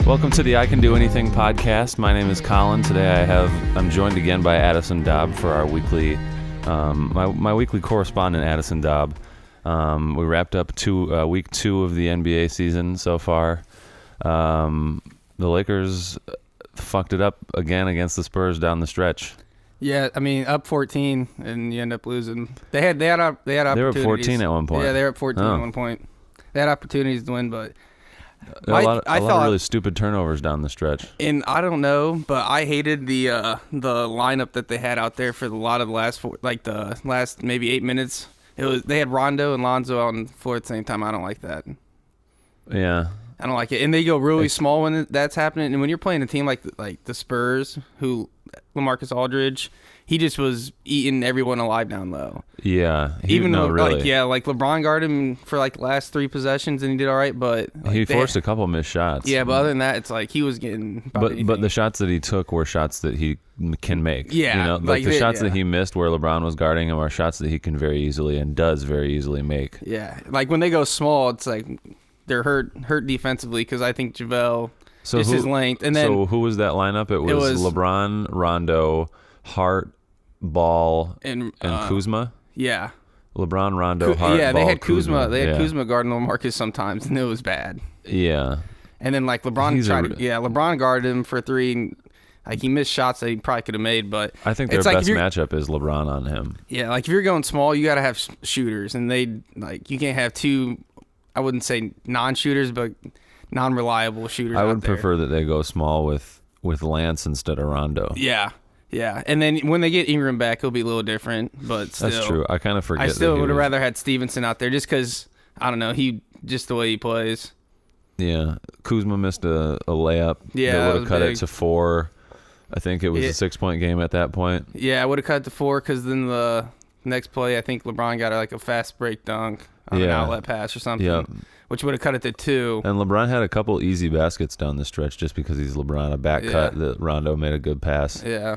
Welcome to the I Can Do Anything podcast. My name is Colin. Today I'm joined again by Addison Daub for our weekly, my weekly correspondent, Addison Daub. We wrapped up week 2 of the NBA season so far. The Lakers fucked it up again against the Spurs down the stretch. Yeah, I mean, up 14, and you end up losing. They had opportunities. They were up 14 at one point. Yeah, they were up 14 at one point. They had opportunities to win, but a lot of really stupid turnovers down the stretch. And I don't know, but I hated the lineup that they had out there for a lot of the last maybe 8 minutes. They had Rondo and Lonzo on the floor at the same time. I don't like that. Yeah. I don't like it. And they go really small when that's happening. And when you're playing a team like the Spurs, who LaMarcus Aldridge, he just was eating everyone alive down low. Yeah. Really. Like LeBron guarded him for like the last 3 possessions and he did all right, but he forced a couple missed shots. Yeah, but other than that, it's like he was getting. But the shots that he took were shots that he can make. Yeah, the shots that he missed where LeBron was guarding him are shots that he can very easily and does very easily make. Yeah, like when they go small, it's like they're hurt defensively because I think JaVale. His length. And then, so who was that lineup? It was LeBron, Rondo, Hart, Ball, and Kuzma. Yeah. LeBron, Rondo, Hart, yeah, Ball, they had Kuzma. They had Kuzma guarding LaMarcus sometimes, and it was bad. Yeah. And then like LeBron LeBron guarded him for 3. And, like he missed shots that he probably could have made, but I think their best matchup is LeBron on him. Yeah, like if you're going small, you got to have shooters, and you can't have 2. I wouldn't say non-shooters, but non-reliable shooters. I would prefer that they go small with Lance instead of Rondo. Yeah, and then when they get Ingram back, it'll be a little different. But still, that's true. I kind of forget. I still would have rather had Stevenson out there just because I don't know. Just the way he plays. Yeah, Kuzma missed a layup. Yeah, that would have cut it to 4. I think it was a 6-point game at that point. Yeah, I would have cut it to 4 because then the next play, I think LeBron got like a fast break dunk on an outlet pass or something. Yeah. Which would have cut it to 2. And LeBron had a couple easy baskets down the stretch just because he's LeBron. A back cut that Rondo made a good pass. Yeah.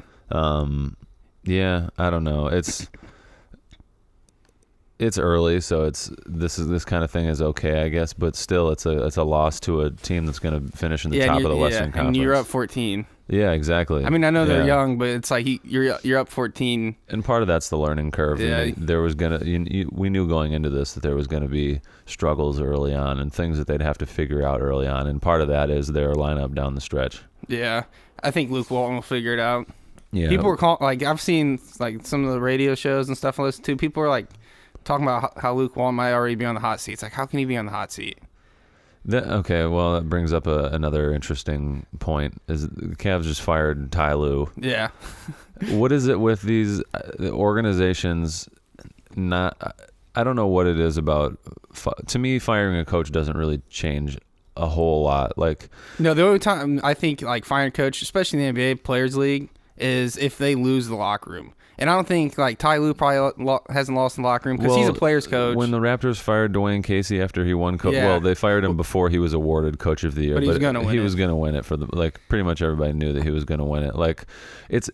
Yeah, I don't know. It's early, so this kind of thing is okay, I guess. But still, it's a loss to a team that's going to finish in the top of the Western Conference. And you're up 14. Yeah, exactly. I mean, I know they're young, but it's like you're up 14. And part of that's the learning curve. Yeah. There was we knew going into this that there was going to be struggles early on and things that they'd have to figure out early on. And part of that is their lineup down the stretch. Yeah, I think Luke Walton will figure it out. Yeah. People were calling, like I've seen like some of the radio shows and stuff I listen to. People are like talking about how Luke Walton might already be on the hot seat. It's like, how can he be on the hot seat? Okay, well, that brings up another interesting point. Is the Cavs just fired Ty Lue? Yeah. What is it with these organizations? I don't know what it is about. To me, firing a coach doesn't really change a whole lot. Like, no, the only time I think like firing a coach, especially in the NBA Players League, is if they lose the locker room. And I don't think like Ty Lue probably hasn't lost in the locker room because he's a player's coach. When the Raptors fired Dwayne Casey after he won, well, they fired him before he was awarded Coach of the Year. But he was going to win it. He was going to win it pretty much everybody knew that he was going to win it. Like it's.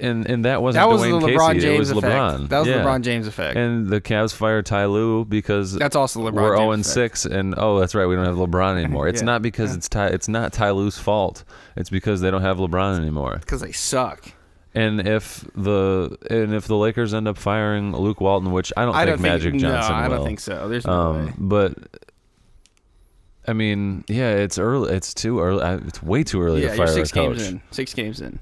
And that wasn't Dwayne the LeBron Casey. James it was effect. LeBron. That was the LeBron James effect. And the Cavs fired Ty Lue because that's also LeBron we're James 0-6, and that's right, we don't have LeBron anymore. It's not because it's not Ty Lue's fault. It's because they don't have LeBron anymore. Because they suck. And if the Lakers end up firing Luke Walton, which I don't think Magic Johnson will. I don't think so. There's no way. But I mean, yeah, it's early. It's too early. It's way too early to fire a coach. 6 games in.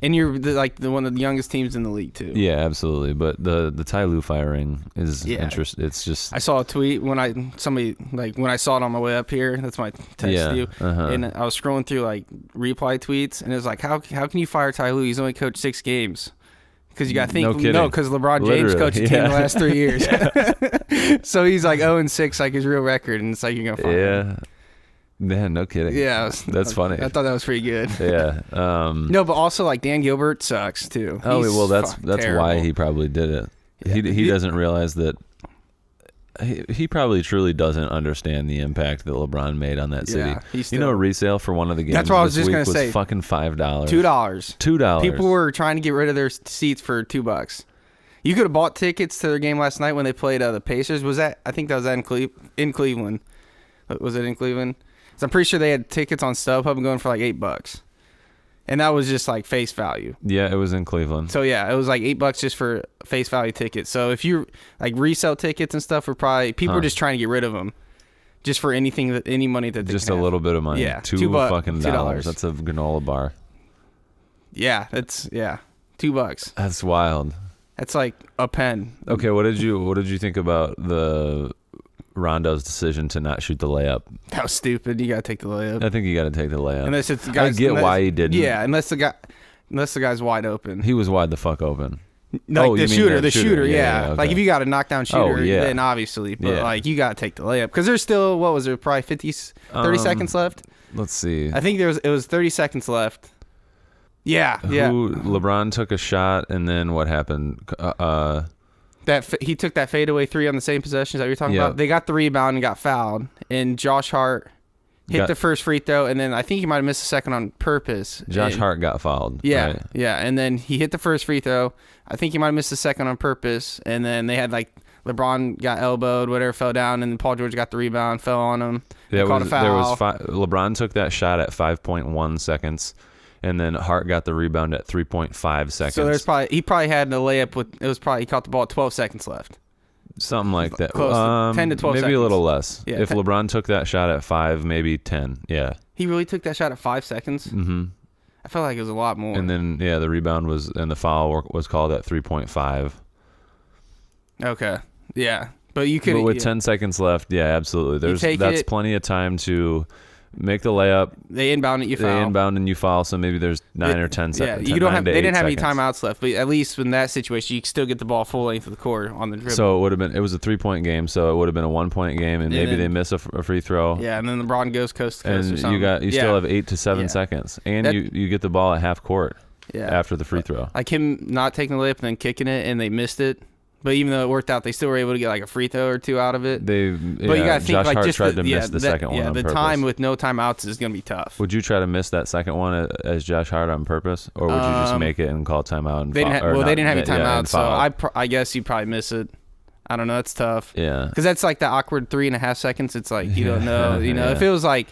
And you're one of the youngest teams in the league too. Yeah, absolutely. But the Ty Lue firing is interesting. It's just I saw a tweet when I saw it on my way up here. That's my text to you. And I was scrolling through like reply tweets, and it was like, how can you fire Ty Lue? He's only coached 6 games. Because you got to think, because LeBron James coached the team the last 3 years. So he's like 0-6, like his real record, and it's like you're gonna fire him. Yeah, no kidding. Yeah, that's funny. I thought that was pretty good. Yeah. No, but also like Dan Gilbert sucks too. Oh well, that's why he probably did it. Yeah. He doesn't realize that. He probably truly doesn't understand the impact that LeBron made on that city. Yeah, resale for one of the games. That's what I was just gonna say. Was fucking $5. $2. People were trying to get rid of their seats for $2. You could have bought tickets to their game last night when they played the Pacers. I think that was in Cleveland. Was it in Cleveland? So I'm pretty sure they had tickets on StubHub going for like $8. And that was just like face value. Yeah, it was in Cleveland. So yeah, it was like $8 just for face value tickets. So if you like resell tickets and stuff, people were just trying to get rid of them, just for any money that they just can a have. little bit of money. Yeah, $2 fucking dollars. That's a granola bar. Yeah, $2. That's wild. That's like a pen. Okay, what did you think about the Rondo's decision to not shoot the layup? That was stupid. You gotta take the layup. I think you gotta take the layup. Unless it's I get why he didn't. Yeah, unless the guy's wide open. He was wide the fuck open. Like the shooter, yeah. Okay. Like if you got a knockdown shooter, then obviously, but like you gotta take the layup because there's still probably 30 seconds left. Let's see. I think it was 30 seconds left. Yeah. LeBron took a shot, and then what happened? He took that fadeaway 3 on the same possession that you're talking about. They got the rebound and got fouled, and Josh Hart hit the first free throw, and then I think he might have missed a second on purpose. Josh Hart got fouled. Yeah, right? yeah, and then he hit the first free throw. I think he might have missed a second on purpose, and then they had like LeBron got elbowed, whatever, fell down, and then Paul George got the rebound, fell on him. Called a foul. LeBron took that shot at 5.1 seconds. And then Hart got the rebound at 3.5 seconds. So he probably had a layup he caught the ball at 12 seconds left. Something like that. Close to 10 to 12 maybe seconds. a little less. Yeah, if 10. LeBron took that shot at 5, maybe 10. Yeah. He really took that shot at 5 seconds? Mm-hmm. I felt like it was a lot more. And then, the rebound and the foul was called at 3.5. Okay. Yeah. But you could. But with 10 seconds left, yeah, absolutely. That's plenty of time to make the layup. They inbound it, you foul. They inbound and you foul, so maybe there's 9 or 10 seconds. Yeah, they didn't have any timeouts left, but at least in that situation, you can still get the ball full length of the court on the dribble. So it was a 3-point game, so it would have been a 1-point game, and maybe they miss a free throw. Yeah, and then LeBron goes coast to coast or something. And you still have 8 to 7 seconds, and you get the ball at half court after the free throw. Like him not taking the layup and then kicking it, and they missed it. But even though it worked out, they still were able to get like a free throw or 2 out of it. But you gotta think Josh like Hart tried to miss the second one on purpose. The time with no timeouts is gonna be tough. Would you try to miss that second one as Josh Hart on purpose, or would you just make it and call timeout? And they didn't have any timeouts, so I guess you probably miss it. I don't know. That's tough. Yeah, because that's like the awkward 3.5 seconds. It's like you don't know. You know, if it was like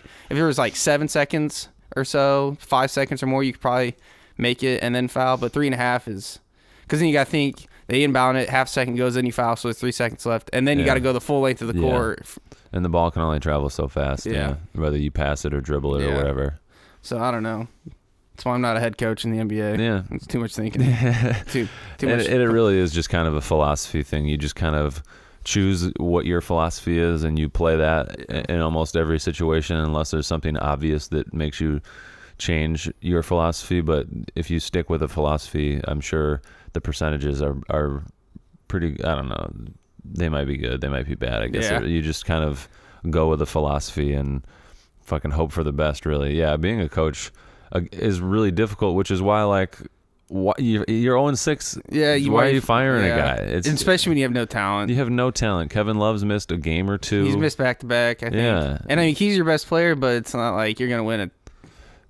7 seconds or so, 5 seconds or more, you could probably make it and then foul. But 3.5 is because then you gotta think. They inbound it, half second goes, then you foul, so there's 3 seconds left. And then you got to go the full length of the court. And the ball can only travel so fast, whether you pass it or dribble it or whatever. So I don't know. That's why I'm not a head coach in the NBA. Yeah. It's too much thinking. too much. It really is just kind of a philosophy thing. You just kind of choose what your philosophy is, and you play that in almost every situation unless there's something obvious that makes you change your philosophy. But if you stick with a philosophy, I'm sure the percentages are pretty. I don't know. They might be good. They might be bad. I guess you just kind of go with the philosophy and fucking hope for the best. Really, yeah. Being a coach is really difficult, which is why you're 0-6. Yeah, why are you firing a guy? Especially when you have no talent. You have no talent. Kevin Love's missed a game or 2. He's missed back to back. I think. Yeah, and I mean he's your best player, but it's not like you're gonna win it.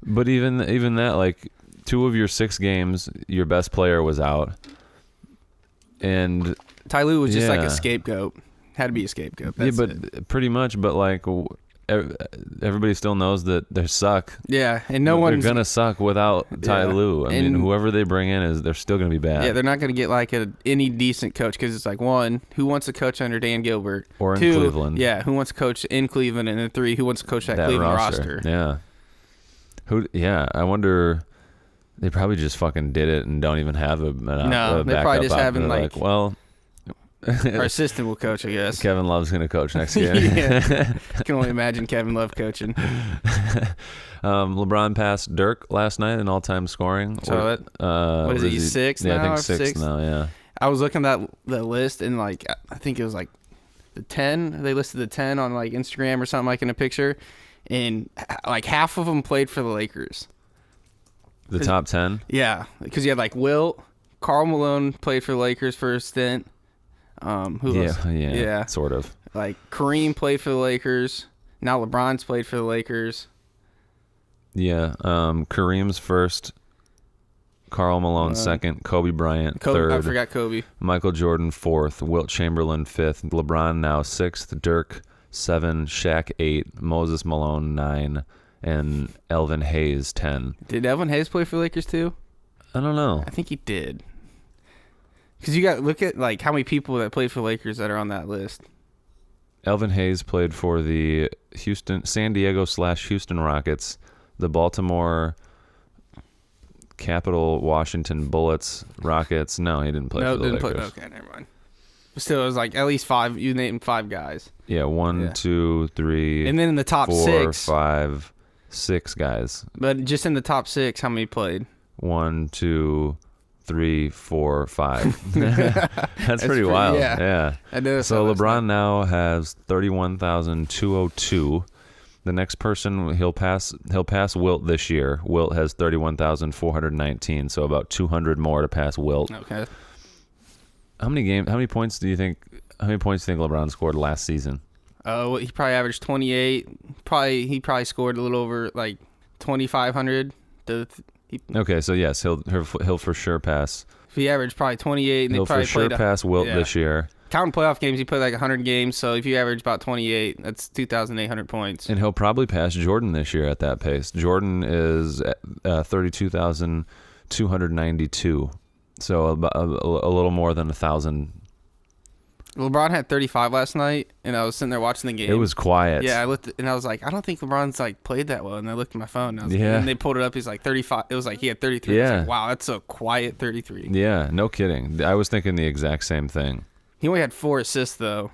But even that, like 2 of your 6 games, your best player was out, and Ty Lue was just like a scapegoat. Had to be a scapegoat. That's pretty much. But like everybody still knows that they suck. Yeah, and they're gonna suck without Ty Lue. I mean, whoever they bring in they're still gonna be bad. Yeah, they're not gonna get like any decent coach because it's like 1, who wants to coach under Dan Gilbert, or in 2, Cleveland. Yeah, who wants to coach in Cleveland, and then 3, who wants to coach that Cleveland roster. Yeah. I wonder. They probably just fucking did it and don't even have a backup. They're probably just having like well, our assistant will coach, I guess. Kevin Love's gonna coach next year. I can only imagine Kevin Love coaching. LeBron passed Dirk last night in all-time scoring. So what is he 6 now? Yeah, I think 6 now. Yeah. I was looking at that list and like I think it was like the 10. They listed the 10 on like Instagram or something like in a picture. And like half of them played for the Lakers. The top 10? Yeah, because you had like Wilt, Karl Malone played for the Lakers for a stint. Who else? Yeah, sort of. Like Kareem played for the Lakers. Now LeBron's played for the Lakers. Yeah, Kareem's first, Karl Malone second, Kobe Bryant third. I forgot Kobe. Michael Jordan fourth, Wilt Chamberlain fifth, LeBron now 6th, Dirk 7, Shaq 8, Moses Malone 9, and Elvin Hayes 10. Did Elvin Hayes play for Lakers too? I don't know. I think he did. Because you got look at like how many people that played for Lakers that are on that list. Elvin Hayes played for the San Diego/Houston Rockets, the Baltimore Capital Washington Bullets Rockets. No, he didn't play for the Lakers. Okay, never mind. But still, it was like at least 5. You named 5 guys. Yeah, 1, 2, 3. And then in the top 4, 6, 5, 6 guys. But just in the top 6, how many played? 1, 2, 3, 4, 5. That's pretty wild. Yeah. I know. So LeBron now has 31,202. The next person he'll pass Wilt this year. Wilt has 31,419, so about 200 more to pass Wilt. Okay. How many points do you think LeBron scored last season? He probably averaged 28. He probably scored a little over like 2,500. Okay, so yes, he'll for sure pass. If he averaged probably 28, and he'll probably for sure pass Wilt this year. Counting playoff games, he played like 100 games. So if you average about 28, that's 2,800 points. And he'll probably pass Jordan this year at that pace. Jordan is 32,292, so about a little more than 1,000. LeBron had 35 last night, and I was sitting there watching the game. It was quiet. Yeah, I looked, and I was like, I don't think LeBron's like played that well. And I looked at my phone, and, and they pulled it up. He's like 35. It was like he had 33. Yeah. I was like, wow, that's a quiet 33. Yeah, no kidding. I was thinking the exact same thing. He only had 4 assists though,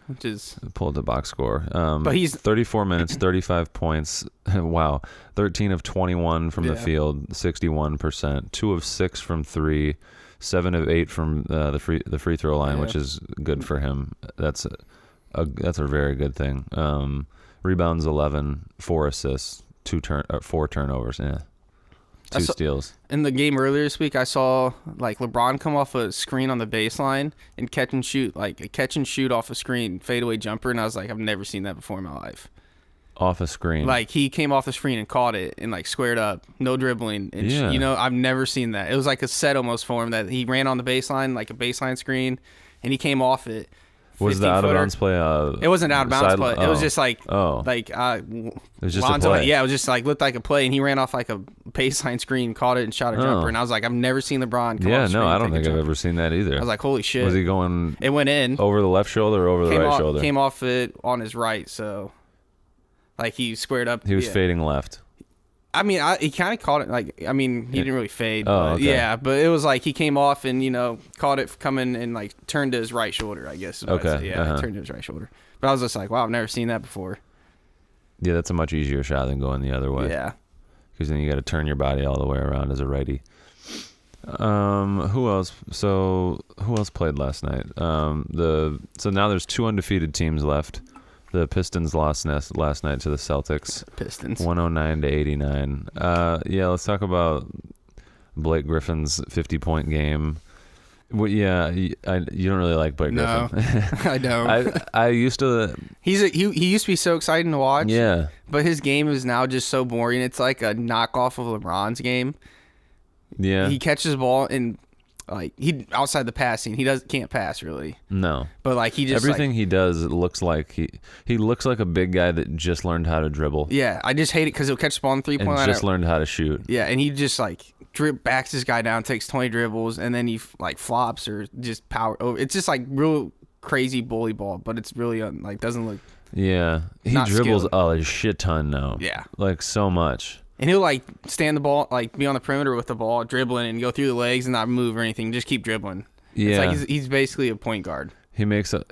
which is pull the box score. But he's 34 minutes, 35 points. Wow, 13 of 21 from the field, 61%. 2 of 6 from 3. 7 of 8 from the free throw line, which is good for him. That's a very good thing. Rebounds 11, 4 assists, 4 turnovers. Yeah, 2 steals. In the game earlier this week, I saw like LeBron come off a screen on the baseline and catch and shoot off a screen fadeaway jumper, and I was like, I've never seen that before in my life. Off a screen. Like he came off the screen and caught it and like squared up, no dribbling. And I've never seen that. It was like a set almost for him that he ran on the baseline, like a baseline screen, and he came off it. Was the out of bounds play? It wasn't out of bounds play. It was just like it was just Lonzo, a play. Yeah, it was just like looked like a play, and he ran off like a baseline screen, caught it, and shot a jumper. And I was like, I've never seen LeBron come off the screen. I don't think I've ever seen that either. I was like, holy shit. Was he going? It went in over the left shoulder or over the right shoulder? Came off it on his right, so. Like he squared up. He was fading left. I mean, he kind of caught it. Like, I mean, he didn't really fade. Okay. Yeah, but it was like he came off and caught it coming and like turned to his right shoulder. I guess. Okay. Turned to his right shoulder. But I was just like, wow, I've never seen that before. Yeah, that's a much easier shot than going the other way. Yeah. Because then you got to turn your body all the way around as a righty. Who else? So who else played last night? So now there's 2 undefeated teams left. The Pistons lost last night to the Celtics. Pistons. 109-89. Let's talk about Blake Griffin's 50-point game. Well, yeah, you don't really like Blake Griffin. I don't. I used to. He used to be so exciting to watch. Yeah. But his game is now just so boring. It's like a knockoff of LeBron's game. Yeah. He catches the ball and like he outside the passing, he can't pass really. No. But like he just everything he does, it looks like he looks like a big guy that just learned how to dribble. Yeah, I just hate it because he'll catch the ball on 3-point line. And just learned how to shoot. Yeah, and he just like backs this guy down, takes 20 dribbles, and then he like flops or just power over. It's just like real crazy bully ball, but it's really like doesn't look. Yeah, he dribbles a shit ton now. Yeah, like so much. And he'll like stand the ball, like be on the perimeter with the ball, dribbling and go through the legs and not move or anything, just keep dribbling. Yeah, it's like he's basically a point guard. He makes a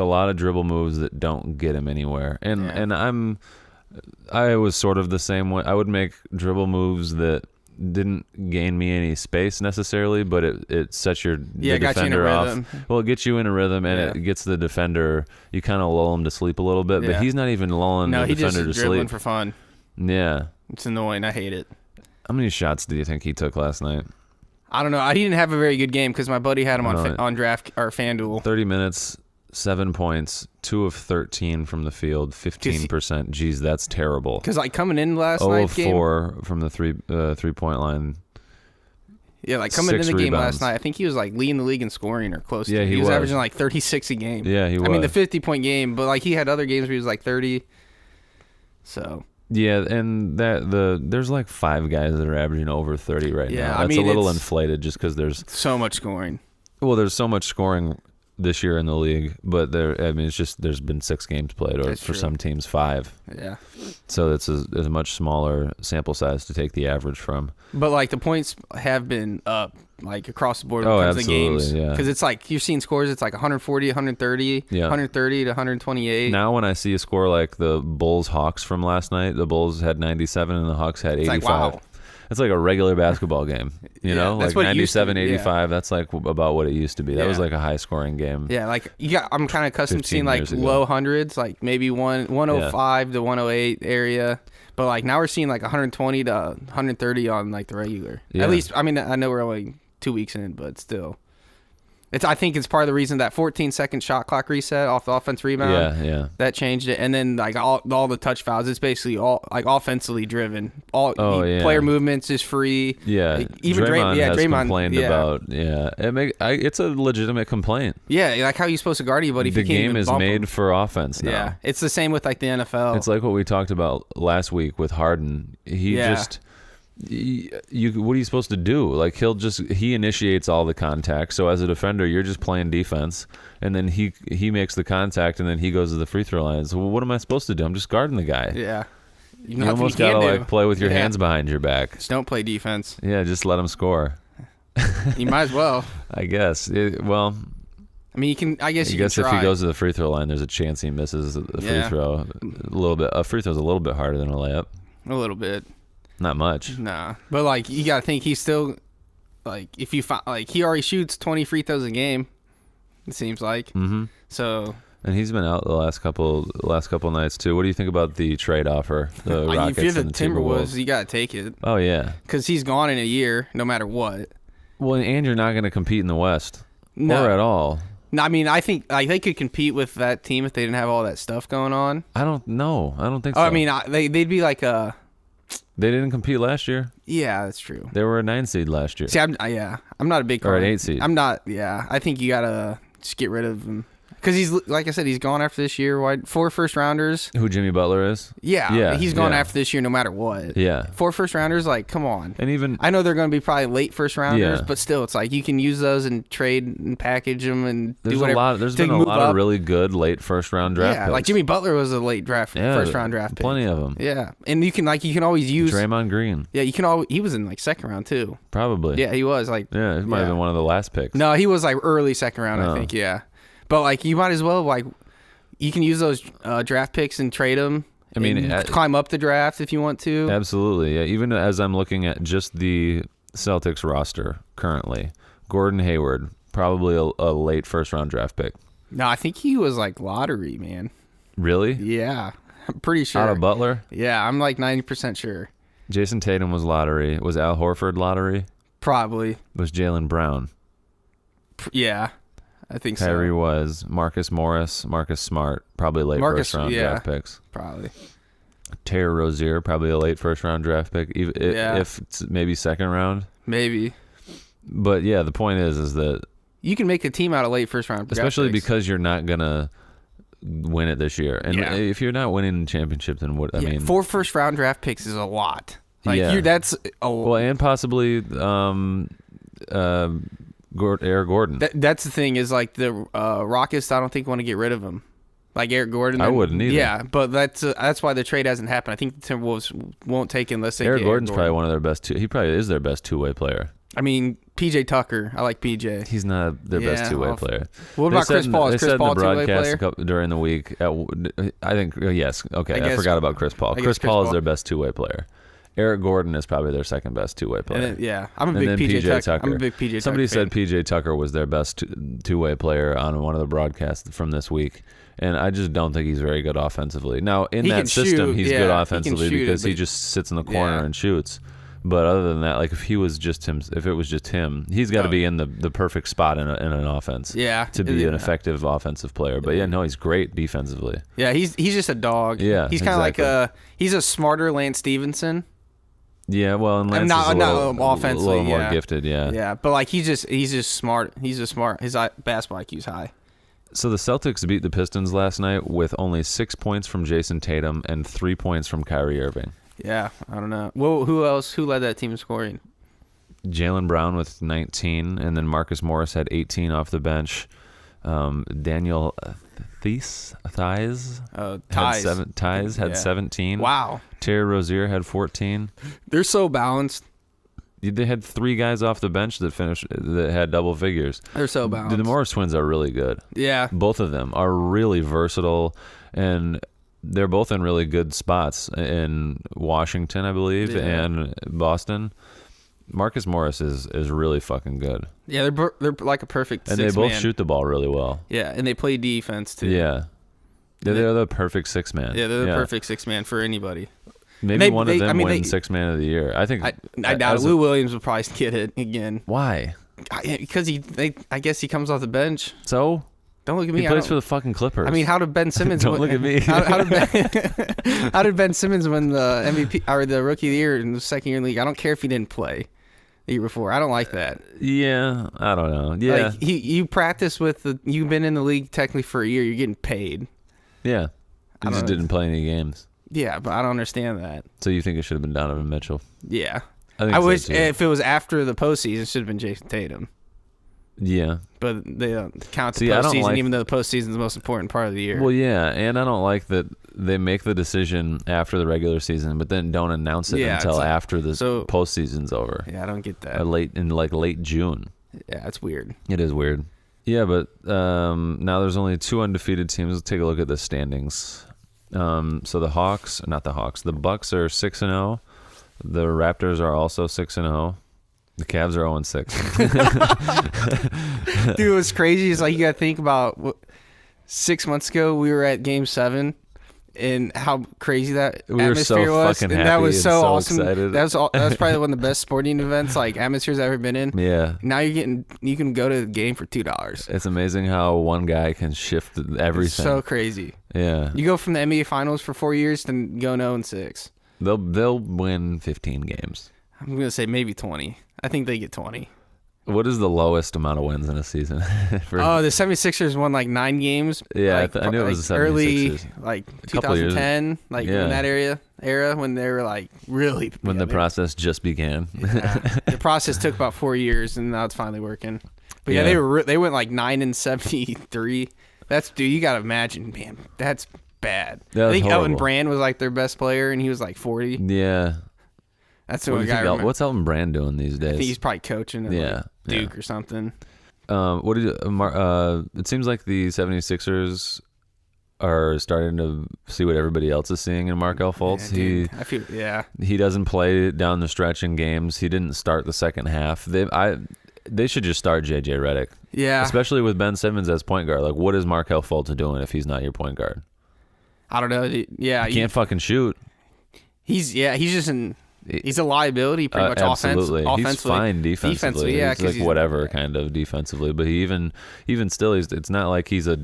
lot of dribble moves that don't get him anywhere. And I was sort of the same way. I would make dribble moves that didn't gain me any space necessarily, but it sets the defender off. Well, it gets you in a rhythm, and it gets the defender. You kind of lull him to sleep a little bit, but he's not even lulling the defender to sleep. No, he just dribbling for fun. Yeah. It's annoying. I hate it. How many shots do you think he took last night? I don't know. He didn't have a very good game because my buddy had him on draft or FanDuel. 30 minutes, 7 points, 2 of 13 from the field, 15%. Jeez, that's terrible. Because like coming in last night's game, 0 of 4 from the 3-point line. Yeah, like coming into the game rebounds. last night, I think he was like leading the league in scoring or close to. Yeah, he was was averaging like 36 a game. Yeah, he was. I mean, the 50-point game, but like he had other games where he was like 30. So. Yeah, and there's like 5 guys that are averaging over 30 right now. That's a little inflated just because there's so much scoring. Well, there's so much scoring this year in the league, but it's just there's been 6 games played, or for some teams 5. Yeah. So it's a much smaller sample size to take the average from. But like the points have been up like across the board when it comes to games. Yeah. Because it's like you're seeing scores. It's like 140, 130, 130 to 128. Now when I see a score like the Bulls Hawks from last night, the Bulls had 97 and the Hawks had 85. It's like, wow. It's like a regular basketball game, you know, like 97, 85. That's like about what it used to be. That was like a high scoring game. Yeah, like I'm kind of accustomed to seeing like low hundreds, like maybe 105 to 108 area. But like now we're seeing like 120 to 130 on like the regular. Yeah. At least, I mean, I know we're only 2 weeks in, but still. I think it's part of the reason that 14-second shot clock reset off the offense rebound. Yeah. That changed it, and then like all the touch fouls. It's basically all like offensively driven. Player movements is free. Yeah, like, even Draymond has Draymond complained about. Yeah, it's a legitimate complaint. Yeah, like how you supposed to guard anybody if you can't even the game is made for offense now. Yeah, it's the same with like the NFL. It's like what we talked about last week with Harden. What are you supposed to do? Like he initiates all the contact. So as a defender, you're just playing defense, and then he makes the contact, and then he goes to the free throw line. So what am I supposed to do? I'm just guarding the guy. Yeah, you almost gotta like play with your hands behind your back. Just don't play defense. Yeah, just let him score. You might as well. I guess. I mean, you can. I guess if he goes to the free throw line, there's a chance he misses the free throw a little bit. A free throw's a little bit harder than a layup. A little bit. Not much. Nah, but like you gotta think he's still like if you find like he already shoots 20 free throws a game. It seems like. Mm-hmm. So. And he's been out the last couple nights too. What do you think about the trade offer? The Rockets if you're the and the Timberwolves, you gotta take it. Oh yeah. Because he's gone in a year, no matter what. Well, and you're not going to compete in the West or at all. No, I mean, I think like they could compete with that team if they didn't have all that stuff going on. I don't know. I don't think so. I mean, they'd be like a. They didn't compete last year. Yeah, that's true. They were a 9 seed last year. See, I'm not a big. Or an 8 seed. I'm not. Yeah, I think you gotta just get rid of him. Because he's, like I said, he's gone after this year. 4 first-rounders. Who Jimmy Butler is? Yeah, he's gone after this year no matter what. Yeah. 4 first-rounders, like, come on. And even I know they're going to be probably late first-rounders, but still, it's like you can use those and trade and package them and do whatever. There's been a lot of really good late first-round draft picks. Like Jimmy Butler was a late first-round draft pick. Plenty of them. Yeah, and you can always use Draymond Green. Yeah, he was in like second round too. Probably. Yeah, he was like. Yeah, he might have been one of the last picks. No, he was like early second round, I think. Yeah. But like you might as well like you can use those draft picks and trade them. I mean, climb up the draft if you want to. Absolutely. Yeah. Even as I'm looking at just the Celtics roster currently, Gordon Hayward probably a late first round draft pick. No, I think he was like lottery, man. Really? Yeah, I'm pretty sure. Out of Butler? Yeah, I'm like 90% sure. Jason Tatum was lottery. Was Al Horford lottery? Probably. Was Jaylen Brown? Yeah. I think Kyrie was. Marcus Morris, Marcus Smart, probably late first-round draft picks. Probably. Terry Rozier, probably a late first-round draft pick, if it's maybe second round. Maybe. But, yeah, the point is that... You can make a team out of late first-round draft especially picks. Because you're not going to win it this year. And if you're not winning the championship, then what... I mean... 4 first-round draft picks is a lot. That's a lot. Well, and possibly... Eric Gordon. That's the thing is like the Rockets. I don't think want to get rid of him, like Eric Gordon. I wouldn't either. Yeah, but that's why the trade hasn't happened. I think the Timberwolves won't take him unless they. Eric Gordon's probably one of their best. He probably is their best two-way player. I mean, PJ Tucker. I like PJ. He's not their best two-way player. What about Chris Paul? Is Chris Paul a two-way player? During the week. I think yes. Okay, I forgot about Chris Paul. Chris Paul is their best two-way player. Eric Gordon is probably their second best two-way player. I'm a big PJ Tucker. I'm a big PJ Tucker. Somebody said PJ Tucker was their best two-way player on one of the broadcasts from this week, and I just don't think he's very good offensively. Now, in that system, he's good offensively because he just sits in the corner and shoots. But other than that, like if it was just him, he's got to be in the perfect spot in an offense. Yeah, to be an effective offensive player. But he's great defensively. Yeah, he's just a dog. Yeah, he's kind of like he's a smarter Lance Stevenson. Yeah, well, and Lance not is a little, offensively, a little more gifted, yeah. Yeah, but like he's just smart. He's just smart. His basketball IQ's high. So the Celtics beat the Pistons last night with only 6 points from Jason Tatum and 3 points from Kyrie Irving. Yeah, I don't know. Well, who else? Who led that team in scoring? Jaylen Brown with 19, and then Marcus Morris had 18 off the bench. Daniel Theis had 17. Wow. Terry Rozier had 14. They're so balanced. They had 3 guys off the bench that had double figures. They're so balanced. The Morris twins are really good. Yeah. Both of them are really versatile, and they're both in really good spots in Washington, I believe, and Boston. Marcus Morris is really fucking good. Yeah, they're like a perfect and six they both man. shoot the ball really well. Yeah, and they play defense too. Yeah. They're the perfect 6-man. Yeah, they're the perfect 6-man for anybody. Maybe one of them wins 6-man of the year. I think. I doubt it. Lou Williams would probably get it again. Why? Because I guess he comes off the bench. So? Don't look at me. He plays for the fucking Clippers. I mean, how did Ben Simmons? Don't look at me. How did Ben Simmons win the MVP or the Rookie of the Year in the second year in the league? I don't care if he didn't play the year before. I don't like that. Yeah, I don't know. Yeah, like you practice with you've been in the league technically for a year. You're getting paid. Yeah, he just didn't play any games. Yeah, but I don't understand that. So you think it should have been Donovan Mitchell? Yeah, I wish if it was after the postseason, it should have been Jason Tatum. Yeah. But they don't count the postseason, even though the postseason is the most important part of the year. Well, yeah, and I don't like that they make the decision after the regular season, but then don't announce it until after the postseason's over. Yeah, I don't get that. Late June. Yeah, it's weird. It is weird. Yeah, but now there's only 2 undefeated teams. Let's take a look at the standings. So the Bucks are 6-0. The Raptors are also 6-0. The Cavs are 0-6. Dude, what's crazy is like you got to think about 6 months ago we were at Game 7 and how crazy that atmosphere was. Fucking and happy that was so awesome. Excited. That was probably one of the best sporting events like atmospheres I've ever been in. Yeah. Now you can go to the game for $2. It's amazing how one guy can shift everything. It's so crazy. Yeah. You go from the NBA Finals for 4 years to go 0-6. They'll win 15 games. I'm gonna say maybe 20. I think they get 20. What is the lowest amount of wins in a season? The 76ers won like 9 games. Yeah, I knew it was the 76ers. Early, like 2010, like in that era when they were like really. When the process just began. Yeah. The process took about 4 years, and now it's finally working. But yeah, they went like 9-73. You gotta imagine, man, that's bad. I think horrible. Elton Brand was like their best player, and he was like 40. Yeah. That's the one guy. What's Elton Brand doing these days? I think he's probably coaching at Duke or something. It seems like the 76ers are starting to see what everybody else is seeing in Markelle Fultz. He doesn't play down the stretch in games. He didn't start the second half. They should just start JJ Redick. Yeah. Especially with Ben Simmons as point guard. Like, what is Markelle Fultz doing if he's not your point guard? I don't know. Yeah. He can't fucking shoot. He's just he's a liability pretty much absolutely. Offensively. He's fine defensively. Yeah, he's like whatever kind of defensively, but he even still, it's not like he's a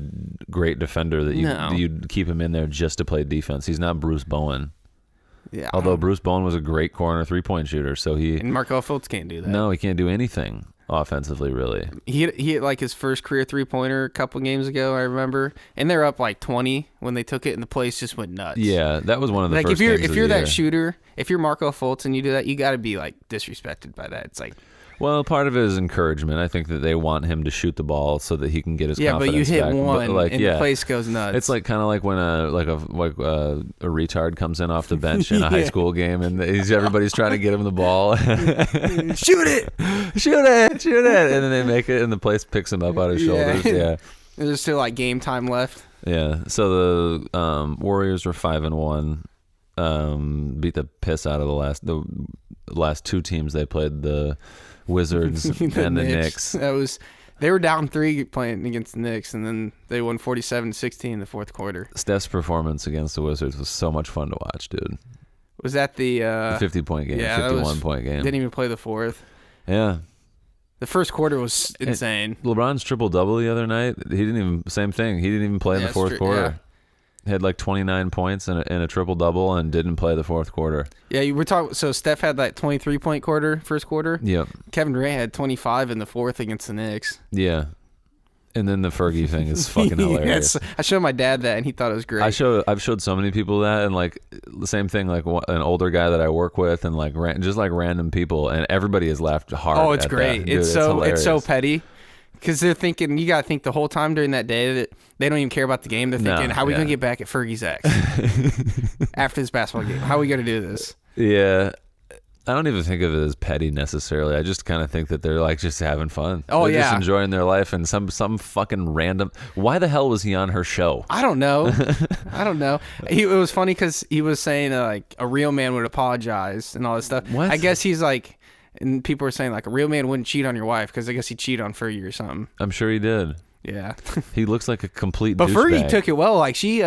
great defender that you keep him in there just to play defense. He's not Bruce Bowen. Yeah. Although Bruce Bowen was a great corner 3-point shooter, and Markelle Fultz can't do that. No, he can't do anything offensively, really. He hit like his first career 3-pointer a couple games ago, I remember, and they're up like 20 when they took it, and the place just went nuts. Yeah, that was one of the first games if you're that shooter, if you're Markelle Fultz and you do that, you got to be like disrespected by that. It's like, well, part of it is encouragement. I think that they want him to shoot the ball so that he can get his confidence back. Yeah, but you hit one, and the the place goes nuts. It's like kind of like when a retard comes in off the bench in a high school game, and everybody's trying to get him the ball. Shoot it, and then they make it, and the place picks him up on his shoulders. Yeah, there's still like game time left. Yeah. So the Warriors were 5-1. Beat the piss out of the last 2 teams they played. The Wizards and the Knicks. They were down 3 playing against the Knicks, and then they won 47-16 in the fourth quarter. Steph's performance against the Wizards was so much fun to watch, dude. Was that the 50-point game? Yeah, 51-point game. Didn't even play the fourth. Yeah. The first quarter was insane. LeBron's triple-double the other night, same thing. He didn't even play in the fourth quarter. Had like 29 points and a triple-double and didn't play the fourth quarter. Yeah, we're talking. So Steph had that 23-point first quarter. Yep. Kevin Durant had 25 in the fourth against the Knicks. Yeah. And then the Fergie thing is fucking hilarious. Yes. I showed my dad that, and he thought it was great. I've showed so many people that, and like the same thing, like an older guy that I work with, and like just like random people, and everybody has laughed hard. Oh, it's at great. That. Dude, it's so petty, because they're thinking, you gotta think the whole time during that day that they don't even care about the game. They're thinking, how are we gonna get back at Fergie's ex after this basketball game? How are we gonna do this? Yeah. I don't even think of it as petty necessarily. I just kind of think that they're like just having fun. Oh, they're yeah. just enjoying their life, and some fucking random. Why the hell was he on her show? I don't know. I don't know. It was funny because he was saying like a real man would apologize and all this stuff. What? I guess he's like, and people were saying like a real man wouldn't cheat on your wife because I guess he cheated on Fergie or something. I'm sure he did. Yeah. He looks like a complete But douchebag. Fergie took it well. Like she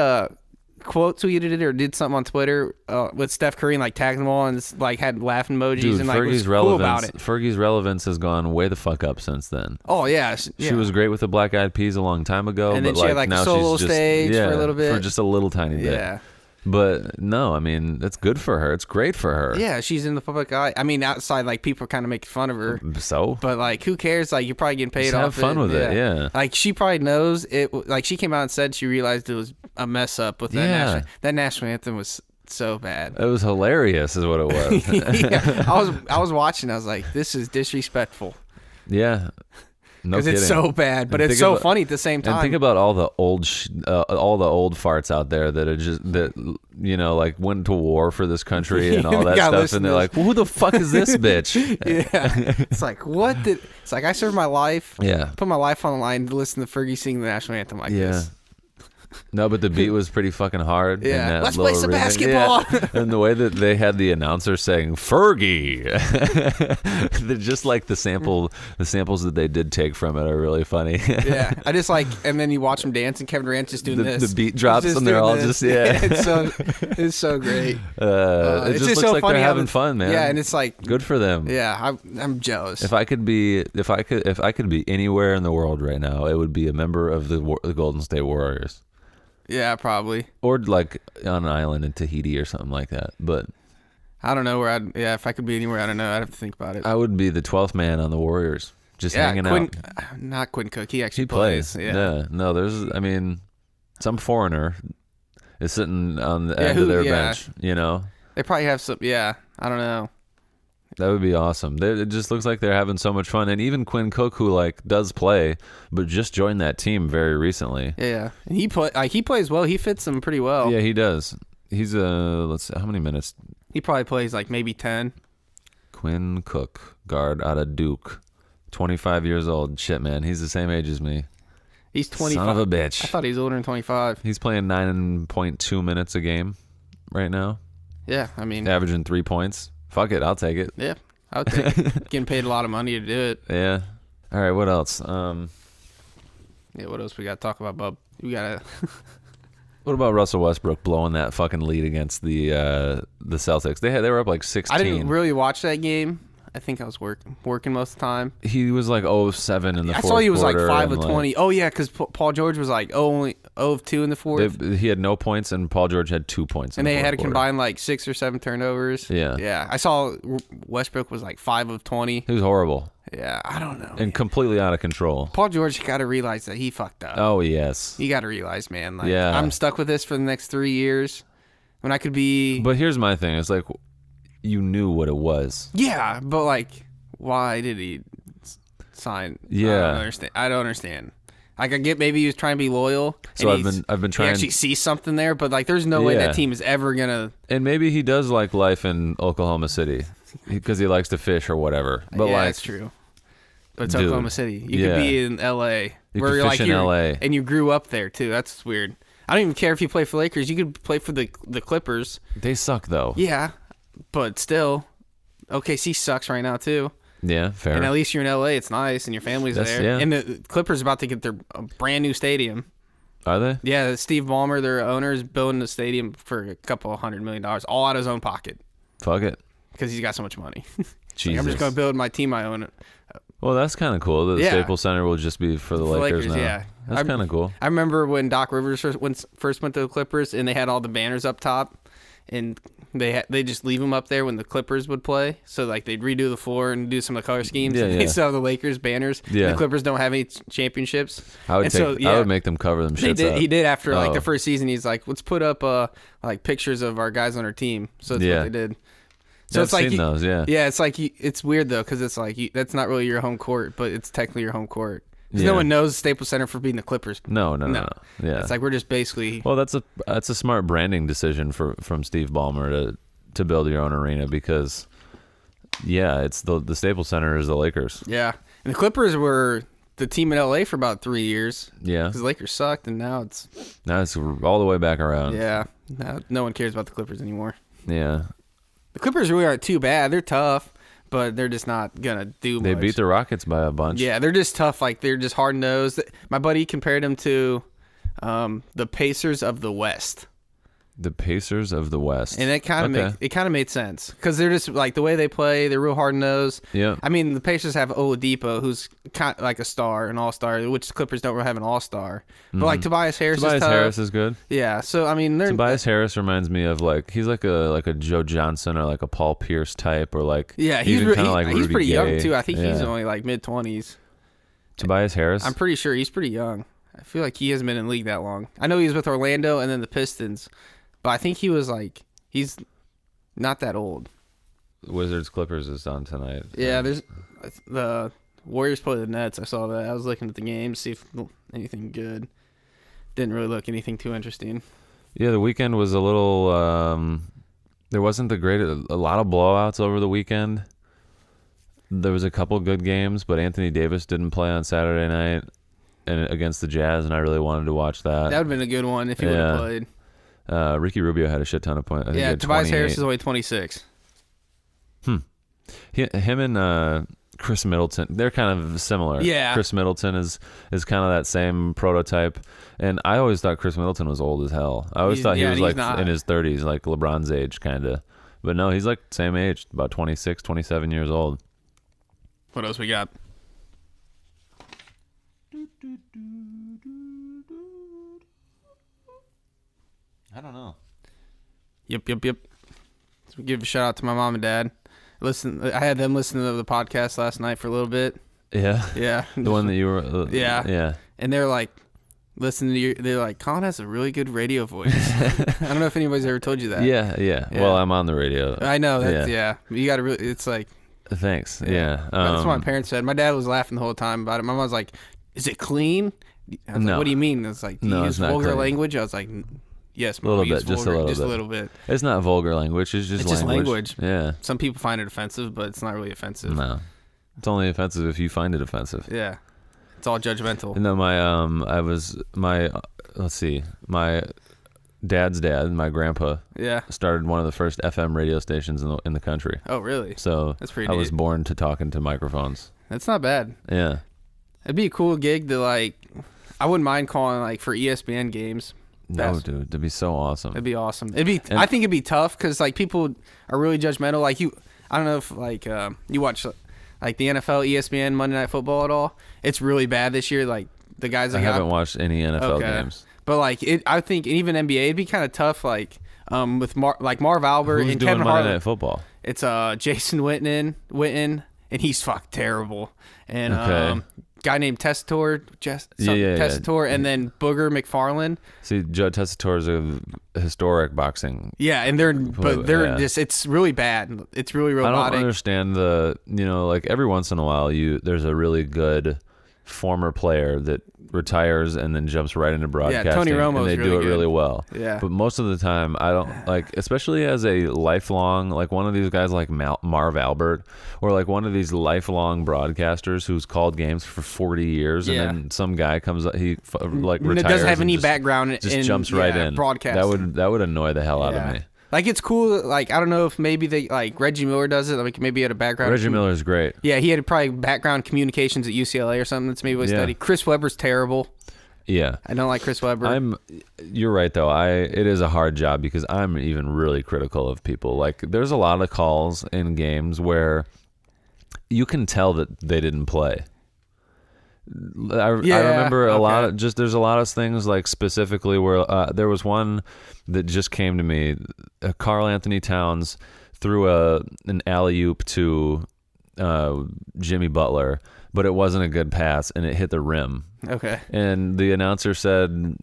quote tweeted it or did something on Twitter with Steph Curry and like tagged them all and just, like had laughing emojis. Dude, and like Fergie's was relevance, cool about it. Fergie's relevance has gone way the fuck up since then. Oh yeah, She was great with the Black Eyed Peas a long time ago, and but then she had like now a solo she's just, stage for a little bit, for just a little tiny bit. Yeah. But no, I mean, that's good for her. It's great for her. Yeah, she's in the public eye. I mean, outside, like, people are kind of making fun of her. So? But, like, who cares? Like, you're probably getting paid Just off have fun with it, yeah. Like, she probably knows it. Like, she came out and said she realized it was a mess up with that that national anthem was so bad. It was hilarious is what it was. Yeah, I was watching. I was like, this is disrespectful. Yeah. No Because kidding. it's so bad, but it's so funny at the same time. And think about all the old farts out there that are just like went to war for this country and all that stuff, and they're like, "Who the fuck is this bitch?" Yeah, it's like it's like I served my life. Yeah, put my life on the line to listen to Fergie sing the national anthem like this. No, but the beat was pretty fucking hard. Yeah, in that let's play some remix. basketball. Yeah. And the way that they had the announcer saying Fergie, they're just like the samples that they did take from it are really funny. Yeah, I just like, and then you watch them dance, and Kevin Durant's just doing this. The beat drops, and they're all just it's so great. It just looks so like funny they're having fun, man. Yeah, and it's like good for them. Yeah, I'm jealous. If I could be anywhere in the world right now, it would be a member of the Golden State Warriors. Yeah, probably. Or like on an island in Tahiti or something like that. But I don't know where if I could be anywhere, I don't know. I'd have to think about it. I would be the 12th man on the Warriors, just hanging out. Not Quinn Cook. He actually plays. Yeah. No, some foreigner is sitting on the end of their bench, They probably have some, I don't know. That would be awesome. It just looks like they're having so much fun. And even Quinn Cook, who like does play, but just joined that team very recently. Yeah. And he plays well. He fits them pretty well. Yeah, he does. He's let's see, how many minutes? He probably plays like maybe 10. Quinn Cook, guard out of Duke. 25 years old. Shit, man. He's the same age as me. He's 25. Son of a bitch. I thought he was older than 25. He's playing 9.2 minutes a game right now. Yeah, I mean. Averaging 3 points. Fuck it, I'll take it. Yeah, I would take it. Getting paid a lot of money to do it. Yeah. All right, what else? Yeah, what else we got to talk about, bub? We got to... What about Russell Westbrook blowing that fucking lead against the Celtics? They were up like 16. I didn't really watch that game. I think I was working most of the time. He was like 0-7 in the fourth quarter. I saw he was like 5 of 20. Like, oh, yeah, because Paul George was like only 0 of 2 in the fourth. He had no points, and Paul George had 2 points. And they had to quarter. combine like 6 or 7 turnovers. Yeah. Yeah. I saw Westbrook was like 5 of 20. He was horrible. Yeah, I don't know. And completely out of control. Paul George got to realize that he fucked up. Oh, yes. You got to realize, man. Like, yeah. I'm stuck with this for the next 3 years when I could be... But here's my thing. It's like, you knew what it was. Yeah, but like... Why did he sign? Yeah, I don't understand. Like I get maybe he was trying to be loyal. So I've been trying. He actually see something there, but like there's no way that team is ever gonna. And maybe he does like life in Oklahoma City because he likes to fish or whatever. But yeah, like, that's true. But it's Oklahoma City. You could be in L.A. where you're like in L.A. and you grew up there too. That's weird. I don't even care if you play for Lakers. You could play for the Clippers. They suck though. Yeah, but still, OKC sucks right now too. Yeah, fair. And at least you're in LA. It's nice, and your family's there. Yeah. And the Clippers are about to get their brand new stadium. Are they? Yeah, Steve Ballmer, their owner, is building the stadium for a couple $100 million, all out of his own pocket. Fuck it. Because he's got so much money. Jesus. Like, I'm just going to build my team I own Well, that's kind of cool that the Yeah. Staples Center will just be for the Lakers now. Yeah. That's kind of cool. I remember when Doc Rivers first went to the Clippers, and they had all the banners up top, and they just leave them up there when the Clippers would play. So like they'd redo the floor and do some of the color schemes. Yeah, and yeah. They still have the Lakers banners. Yeah. The Clippers don't have any championships. I would make them cover them shits up. He did after like Oh. the first season. He's like, let's put up like pictures of our guys on our team. So that's what they did. So I've it's like seen those, yeah. Yeah, it's like it's weird though because it's like that's not really your home court, but it's technically your home court. Because no one knows Staples Center for being the Clippers. No. Yeah. It's like we're just basically. Well, that's a smart branding decision from Steve Ballmer to build your own arena because, yeah, it's the Staples Center is the Lakers. Yeah, and the Clippers were the team in LA for about 3 years. Yeah. Because the Lakers sucked, and now it's all the way back around. Yeah, now no one cares about the Clippers anymore. Yeah. The Clippers really aren't too bad. They're tough, but they're just not gonna do much. They beat the Rockets by a bunch. Yeah, they're just tough. Like they're just hard nosed. My buddy compared them to the Pacers of the West. The Pacers of the West. And it kind of made sense because they're just like the way they play. They're real hard nosed. Yeah. I mean, the Pacers have Oladipo, who's kind of like a star, an all-star, which the Clippers don't really have an all-star. But like Tobias Harris is tough. Tobias Harris is good. Yeah. So I mean, Tobias Harris reminds me of he's like a Joe Johnson or like a Paul Pierce type or like yeah, he's pretty Gay. young too. I think he's only like mid-20s. Tobias Harris. I'm pretty sure he's pretty young. I feel like he hasn't been in the league that long. I know he was with Orlando and then the Pistons. But I think he's not that old. Wizards Clippers is on tonight. Yeah, there's the Warriors play the Nets. I saw that. I was looking at the game to see if anything good. Didn't really look anything too interesting. Yeah, the weekend was a little. There wasn't a lot of blowouts over the weekend. There was a couple good games, but Anthony Davis didn't play on Saturday night and against the Jazz, and I really wanted to watch that. That would have been a good one if he would have played. Ricky Rubio had a shit ton of points. I think he had Tobias 28. Harris is only 26. Him and Chris Middleton, they're kind of similar. Yeah. Chris Middleton is kind of that same prototype. And I always thought Chris Middleton was old as hell. I always thought he was like in his 30s, like LeBron's age kind of. But no, he's like same age, about 26, 27 years old. What else we got? I don't know. Yep. So give a shout out to my mom and dad. I had them listening to the podcast last night for a little bit. Yeah. Yeah. The one that you were. Yeah. And they're like, listening to you. They're like, Colin has a really good radio voice. I don't know if anybody's ever told you that. Yeah. Well, I'm on the radio. I know. That's, yeah. You got to really. It's like. Thanks. Yeah. That's what my parents said. My dad was laughing the whole time about it. My mom was like, "Is it clean?" I was like, what do you mean? It's like, do you use vulgar language? I was like, yes, a little bit, just a little bit. It's not vulgar language. It's just language. Yeah. Some people find it offensive, but it's not really offensive. No, it's only offensive if you find it offensive. Yeah, it's all judgmental. No, my dad's dad, my grandpa, started one of the first FM radio stations in the country. Oh, really? So that's pretty. I was born to talking to microphones. That's not bad. Yeah. It'd be a cool gig to like. I wouldn't mind calling like for ESPN games. No, dude, that'd be so awesome. It'd be awesome. I think it'd be tough because like people are really judgmental. Like I don't know if like you watch like the NFL, ESPN, Monday Night Football at all. It's really bad this year. Like the guys. I haven't watched any NFL games. But like I think even NBA, it'd be kind of tough. Like with Marv Albert and Kevin Harlan. Monday Night Football? It's Jason Witten, and he's terrible. And guy named Tessitore, and then Booger McFarland. See, Joe Tessitore is a historic boxing. Yeah, and they're just it's really bad. It's really robotic. I don't understand like every once in a while there's a really good former player that retires and then jumps right into broadcasting. Yeah, Tony Romo, and they do it really well. Yeah. But most of the time, I don't like, especially as a lifelong, like one of these guys like Marv Albert, or like one of these lifelong broadcasters who's called games for 40 years, and then some guy comes up, he retires. Doesn't have any background. Just jumps right in. Broadcasting. That would annoy the hell out of me. Like, it's cool. Like, I don't know if maybe they like Reggie Miller does it. Like, maybe he had a background. Reggie Miller's great. Yeah, he had probably background communications at UCLA or something. That's maybe what he studied. Chris Webber's terrible. Yeah, I don't like Chris Webber. You're right though. It is a hard job because I'm even really critical of people. Like, there's a lot of calls in games where you can tell that they didn't play. I remember a lot of there's a lot of things like specifically where there was one that just came to me. Karl Anthony Towns threw an alley-oop to Jimmy Butler, but it wasn't a good pass and it hit the rim. Okay. And the announcer said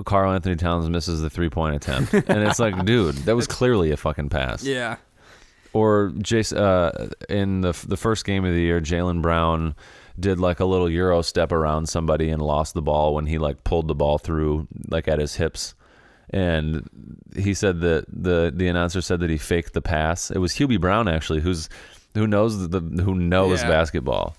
Karl Anthony Towns misses the 3-point attempt. And it's like, dude, that was clearly a fucking pass. Yeah. Or in the first game of the year, Jaylen Brown did like a little Euro step around somebody and lost the ball when he like pulled the ball through like at his hips. And he said that the announcer said that he faked the pass. It was Hubie Brown actually, who knows basketball.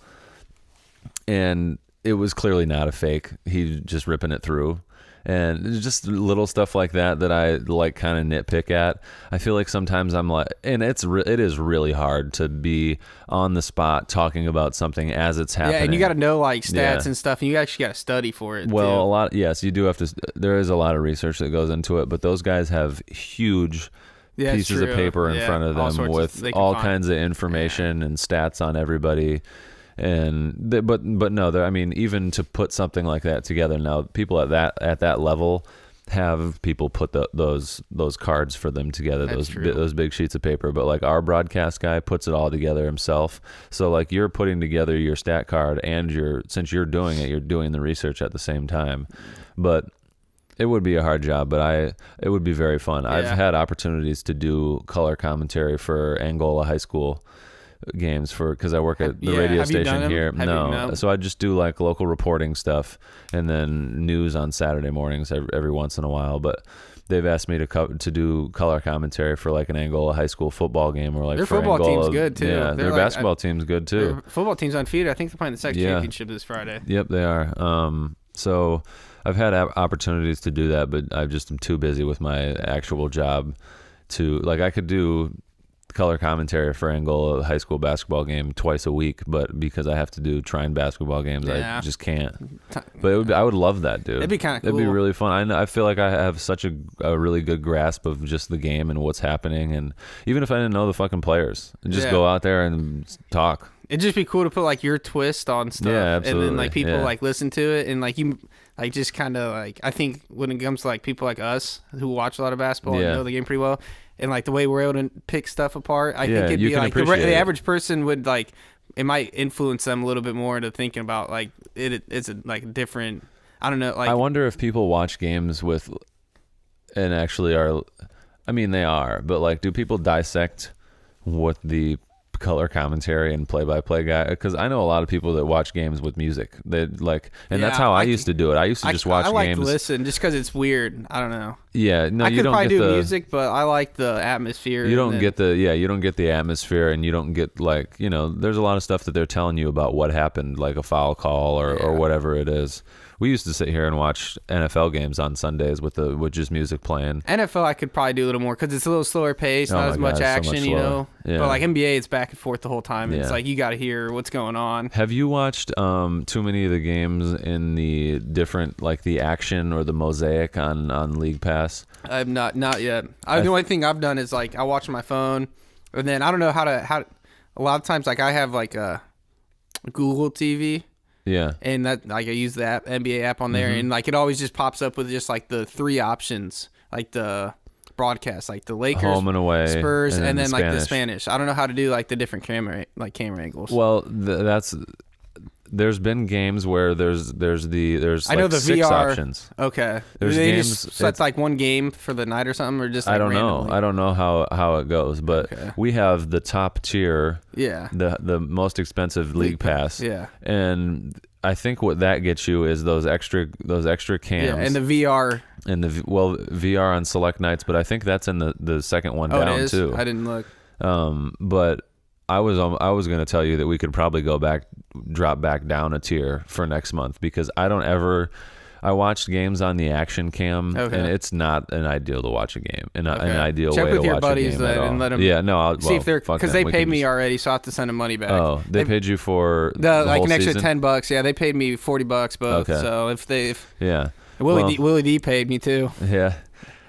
And it was clearly not a fake. He just ripping it through. And it's just little stuff like that I like kind of nitpick at. I feel like sometimes I'm like, and it is really hard to be on the spot talking about something as it's happening. Yeah, and you got to know like stats and stuff, and you actually got to study for it. Well, too. Yes, you do have to. There is a lot of research that goes into it, but those guys have huge pieces of paper in front of them with all kinds of information and stats on everybody. But no, I mean, even to put something like that together now, people at that level have people put those cards for them together, those big sheets of paper. But like our broadcast guy puts it all together himself. So like you're putting together your stat card and since you're doing it, you're doing the research at the same time. But it would be a hard job, but it would be very fun. Yeah. I've had opportunities to do color commentary for Angola High School games because I work at the radio station here. No, so I just do like local reporting stuff and then news on Saturday mornings every once in a while. But they've asked me to do color commentary for like an Angola High School football game or like their for football Angola, team's good too. Yeah, their basketball team's good too. Their football team's undefeated. I think they're playing the Sex Championship this Friday. Yep, they are. So I've had opportunities to do that, but I just am too busy with my actual job to like. I could do color commentary for Angola High School basketball game twice a week, but because I have to do Trine basketball games, I just can't. But I would love that, dude. It'd be kind of cool. It'd be really fun. I feel like I have such a really good grasp of just the game and what's happening, and even if I didn't know the fucking players, just go out there and talk. It'd just be cool to put like your twist on stuff, and then like people like listen to it, and like you like just kind of like I think when it comes to like people like us who watch a lot of basketball and know the game pretty well. And like the way we're able to pick stuff apart, I think it'd be like the average person would like. It might influence them a little bit more into thinking about like it's like different. I don't know. Like I wonder if people watch games with, and actually are. I mean, they are, but like, do people dissect what the color commentary and play-by-play guy? Because I know a lot of people that watch games with music. They like, and that's how I used to do it. I used to just watch games. I like to listen just because it's weird. I don't know. Yeah, no, you don't probably do music, but I like the atmosphere. You don't get the atmosphere, and you don't get like there's a lot of stuff that they're telling you about what happened, like a foul call or whatever it is. We used to sit here and watch NFL games on Sundays with just music playing. NFL, I could probably do a little more because it's a little slower pace, not as much action, so Yeah. But like NBA, it's back and forth the whole time. It's like you got to hear what's going on. Have you watched too many of the games in the different, like the action or the mosaic on League Pass? I've not yet. The only thing I've done is like I watch my phone, and then I don't know how. A lot of times, like I have like a Google TV. Yeah. And that like I use the NBA app on there, and like it always just pops up with just like the three options, like the broadcast, like the Lakers, home and away, Spurs, and then like the Spanish. I don't know how to do like the different camera angles. Well, there's been games where there's I know the 6 VR options. Okay. There's games. So that's like one game for the night or something, or just like I don't randomly? know. I don't know how it goes, but we have the top tier. Yeah. The most expensive League Pass. Yeah. And I think what that gets you is those extra cams. Yeah, and the VR. And VR on select nights, but I think that's in the second one down it is? too. I didn't look. But I was going to tell you that we could probably drop back down a tier for next month because I watched games on the action cam, and it's not an ideal to watch a game, an ideal Check way to with your watch buddies a game at all. And let them see if they're because they paid me already, so I have to send them money back. Oh, they paid you for the like whole an extra season? $10. Yeah, they paid me $40 both. Okay. So if yeah, Willie D paid me too. Yeah.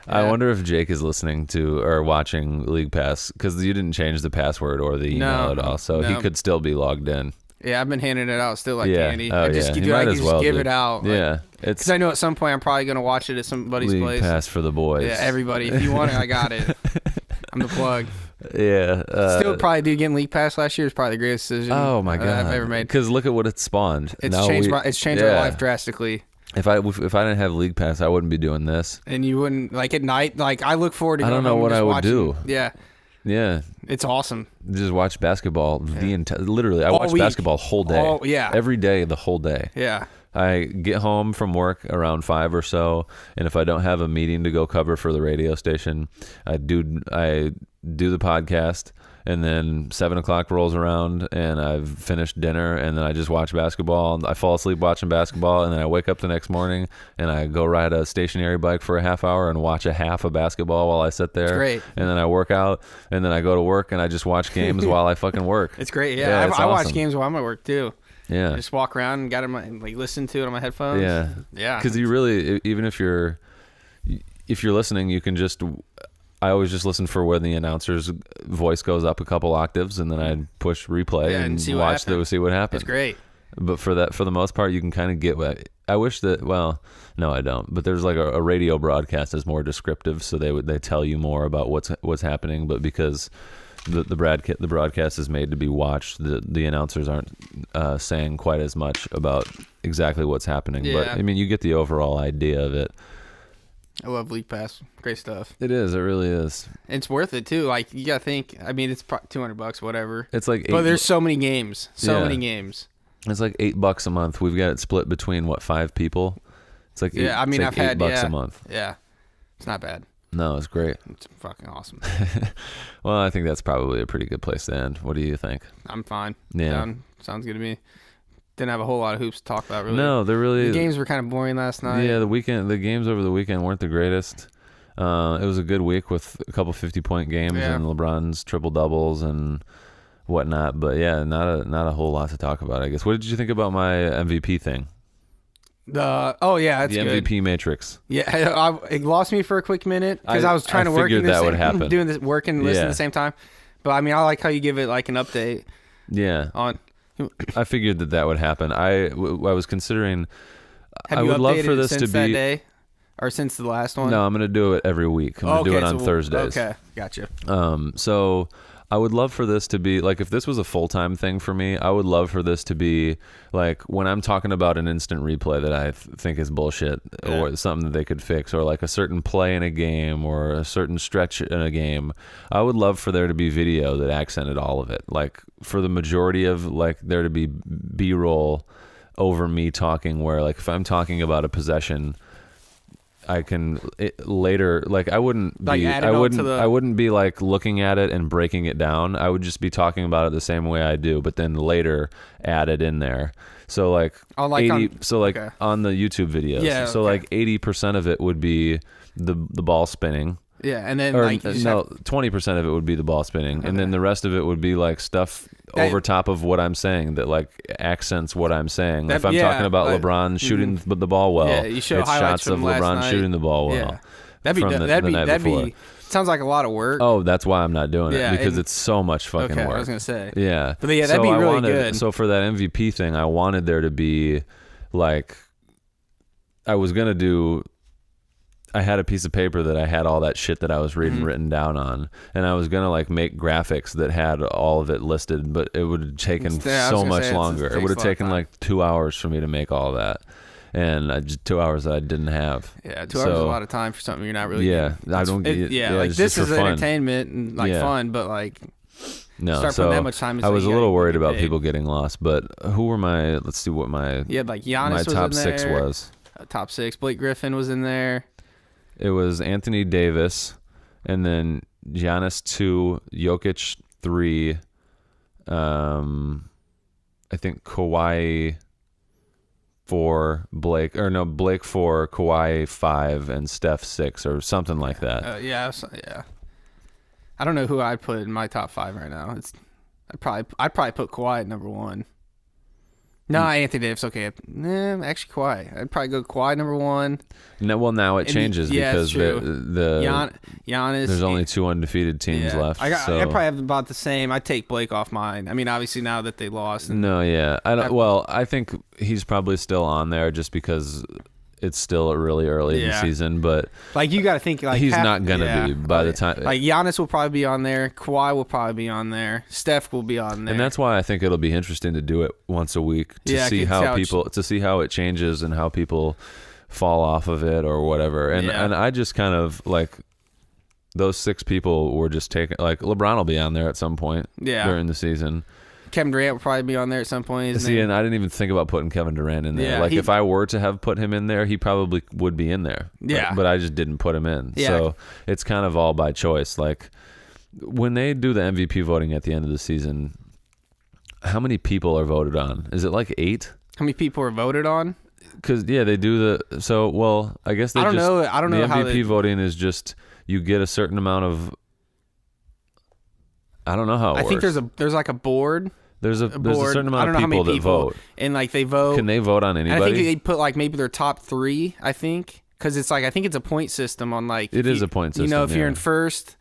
I wonder if Jake is listening to or watching League Pass, because you didn't change the password or the email at all, so he could still be logged in. Yeah, I've been handing it out still like candy. Oh, I just, He might as well give it out. Yeah. Because I know at some point I'm probably going to watch it at somebody's League place. Pass for the boys. Yeah, everybody. If you want it, I got it. I'm the plug. Yeah. Still probably getting League Pass last year is probably the greatest decision my God. I've ever made. Because look at what it spawned. It's changed our life drastically. If I didn't have League Pass, I wouldn't be doing this. And you wouldn't, like at night, like I look forward to I don't know what I would do. Yeah. Yeah. It's awesome. Just watch basketball literally. I watch basketball the whole day. Every day, the whole day. Yeah. I get home from work around 5 or so, and if I don't have a meeting to go cover for the radio station, I do the podcast, and then 7 o'clock rolls around, and I've finished dinner, and then I just watch basketball. I fall asleep watching basketball, and then I wake up the next morning, and I go ride a stationary bike for a half hour and watch a half of basketball while I sit there. It's great. And then I work out, and then I go to work, and I just watch games while I fucking work. It's great. Yeah, I watch games while I'm at work too. Yeah. I just walk around and got it listen to it on my headphones. Yeah. Yeah. Because you really, even if you're listening, you can just. I always just listen for when the announcer's voice goes up a couple octaves, and then I push replay and see what happens. It's great. But for the most part, you can kind of get what I wish that. Well, no, I don't. But there's like a radio broadcast is more descriptive, so they tell you more about what's happening. But because the broadcast is made to be watched, the announcers aren't saying quite as much about exactly what's happening. Yeah. But I mean, you get the overall idea of it. I love League Pass. Great stuff. It is. It really is. It's worth it too. Like you gotta think. I mean, it's $200, whatever. It's like, but there's so many games. Many games. It's like $8 a month. We've got it split between 5 people. It's like I've had $8 a month. Yeah, it's not bad. No, it's great. It's fucking awesome. Well, I think that's probably a pretty good place to end. What do you think? I'm fine. Yeah, sounds good to me. Didn't have a whole lot of hoops to talk about, really. No, the games were kind of boring last night. Yeah, the games over the weekend weren't the greatest. It was a good week with a couple 50-point games and LeBron's triple doubles and whatnot. But yeah, not a whole lot to talk about, I guess. What did you think about my MVP thing? That's the good. MVP matrix. Yeah, it lost me for a quick minute because I was trying to work would happen. Doing this work and listen at the same time. But I mean, I like how you give it like an update. Yeah. On. I figured that would happen. I was considering. Have I you would love for this since to that be day, or since the last one. No, I'm gonna do it every week. I'm gonna do it on Thursdays. Okay, gotcha. So I would love for this to be like, if this was a full-time thing for me, I would love for this to be like when I'm talking about an instant replay that I think is bullshit or something that they could fix, or like a certain play in a game or a certain stretch in a game. I would love for there to be video that accented all of it. Like for the majority of like there to be B-roll over me talking, where like if I'm talking about a possession, I can later, like I wouldn't be like looking at it and breaking it down. I would just be talking about it the same way I do, but then later add it in there. So like, on the YouTube videos. So like 80% of it would be the ball spinning. Yeah, and then 20% of it would be the ball spinning, and then the rest of it would be like stuff over top of what I'm saying that like accents what I'm saying. If I'm talking about LeBron shooting the ball well, you show it's shots of LeBron shooting the ball well. That'd be sounds like a lot of work. Oh, that's why I'm not doing it, because it's so much fucking work. I was gonna say. Yeah, but that'd be really good. So for that MVP thing, I wanted there to be like, I had a piece of paper that I had all that shit that I was reading written down on, and I was gonna like make graphics that had all of it listed, but it would have taken so much longer. It would have taken like 2 hours for me to make all that, and just 2 hours that I didn't have. Yeah, 2 hours is a lot of time for something you're not really. Yeah, I don't get it. Yeah, like this is entertainment and like fun, but like. No, start putting that much time into I was a little worried about people getting lost, but who were my? Let's see what my. Yeah, like Giannis my was top in there. 6 was. Top 6. Blake Griffin was in there. It was Anthony Davis, and then Giannis 2, Jokic 3, I think Kawhi 4, Blake 4, Kawhi 5, and Steph 6, or something like that. Yeah. I don't know who I'd put in my top 5 right now. I'd probably put Kawhi at number 1. No, Anthony Davis. Okay, actually, Kawhi. I'd probably go Kawhi number 1. No, well, now it changes because Giannis. There's only 2 undefeated teams left. I probably have about the same. I'd take Blake off mine. I mean, obviously now that they lost. No, yeah, I don't. Well, I think he's probably still on there just because it's still really early in the season, but like you got to think like he's not gonna be by the time. Like Giannis will probably be on there. Kawhi will probably be on there. Steph will be on there, and that's why I think it'll be interesting to do it once a week to see how it changes and how people fall off of it or whatever. And I just kind of like those 6 people were just taking. Like LeBron will be on there at some point during the season. Kevin Durant will probably be on there at some point. And I didn't even think about putting Kevin Durant in there. Yeah, if I were to have put him in there, he probably would be in there. Yeah. But I just didn't put him in. Yeah. So it's kind of all by choice. Like when they do the MVP voting at the end of the season, how many people are voted on? Is it like 8? How many people are voted on? Because they do the. So I guess they I don't know. I don't know the how MVP voting is just you get a certain amount of. I don't know how it works. I think there's like a board. There's a certain amount of people that vote. And like they vote. Can they vote on anybody? And I think they put like maybe their top 3, I think. Because it's like, I think it's a point system on like. It is a point system. You know, if you're in first,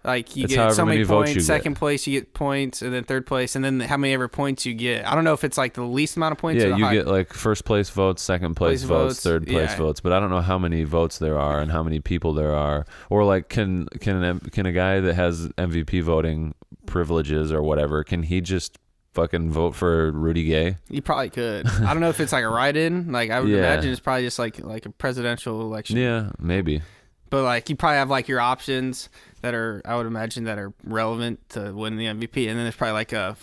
like you get so many points. Second place, you get points. And then third place. And then how many ever points you get. I don't know if it's like the least amount of points. Yeah, you get like first place votes, second place votes, third place votes. But I don't know how many votes there are and how many people there are. Or like, can a guy that has MVP voting privileges or whatever, can he just fucking vote for Rudy Gay? You probably could. I don't know if it's like a write-in. Like I would imagine it's probably just like a presidential election. Yeah, maybe. But like you probably have like your options that are, I would imagine, that are relevant to win the MVP, and then there's probably like a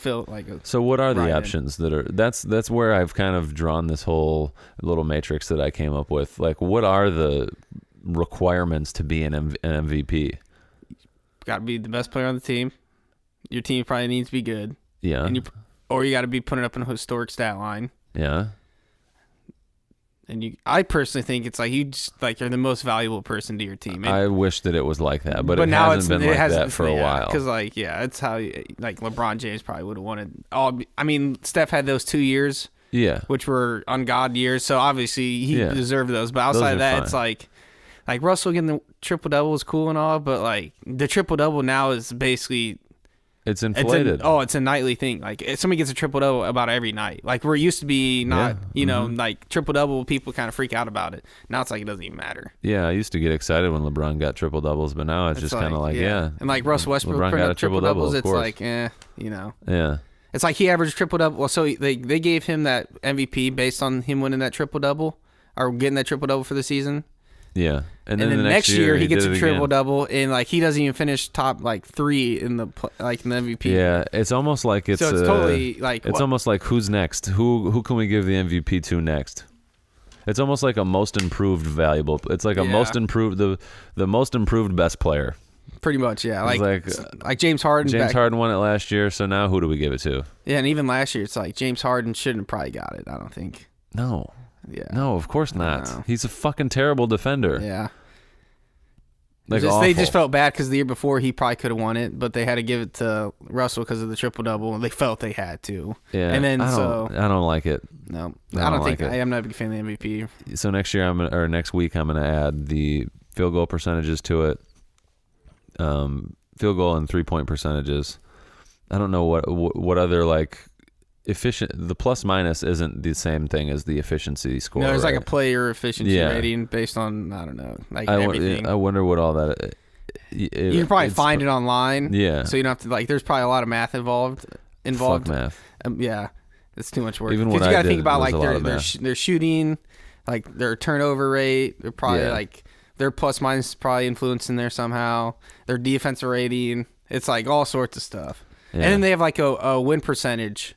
So what are the options that are? That's where I've kind of drawn this whole little matrix that I came up with. Like, what are the requirements to be an MVP? Got to be the best player on the team. Your team probably needs to be good. Yeah. Or you got to be putting up in a historic stat line. Yeah. And I personally think it's like you're the most valuable person to your team. I wish that it was like that, but it now hasn't been like that for a while. Because it's how like LeBron James probably would have wanted all. I mean, Steph had those 2 years, which were ungodly years, so obviously he deserved those. But outside of that, fine. It's like Russell getting the triple double was cool and all, but like the triple double now is basically. It's inflated. It's a nightly thing. Like somebody gets a triple double about every night. Like where it used to be not, like triple double, people kind of freak out about it. Now it's like it doesn't even matter. Yeah, I used to get excited when LeBron got triple doubles, but now it's just kind of like And like Russell Westbrook LeBron got a triple double. It's like Yeah. It's like he averaged triple double. Well, so they gave him that MVP based on him winning that triple double or getting that triple double for the season. Yeah, and then the next year he gets a triple double, and like he doesn't even finish top like 3 in the MVP. Yeah, it's almost like it's totally like it's almost like who's next? Who can we give the MVP to next? It's almost like a most improved valuable. It's like a most improved the most improved best player. Pretty much, yeah. Like James Harden. James Harden won it last year, so now who do we give it to? Yeah, and even last year, it's like James Harden shouldn't have probably got it. I don't think. No. Yeah. No, of course not. He's a fucking terrible defender. Yeah. They just felt bad because the year before he probably could have won it, but they had to give it to Russell because of the triple double, and they felt they had to. Yeah. And then I don't like it. No, I don't think I'm not a big fan of the MVP. So next week I'm gonna add the field goal percentages to it. Field goal and 3-point percentages. I don't know what other like. Efficient. The plus minus isn't the same thing as the efficiency score. No, there's like a player efficiency rating based on I don't know, like everything. I wonder what all that. You can probably find it online. Yeah. So you don't have to like. There's probably a lot of math involved. Fuck math. Yeah, it's too much work. Even when you got to think about like their shooting, like their turnover rate. They're probably like their plus minus is probably influencing there somehow. Their defensive rating. It's like all sorts of stuff. Yeah. And then they have like a win percentage.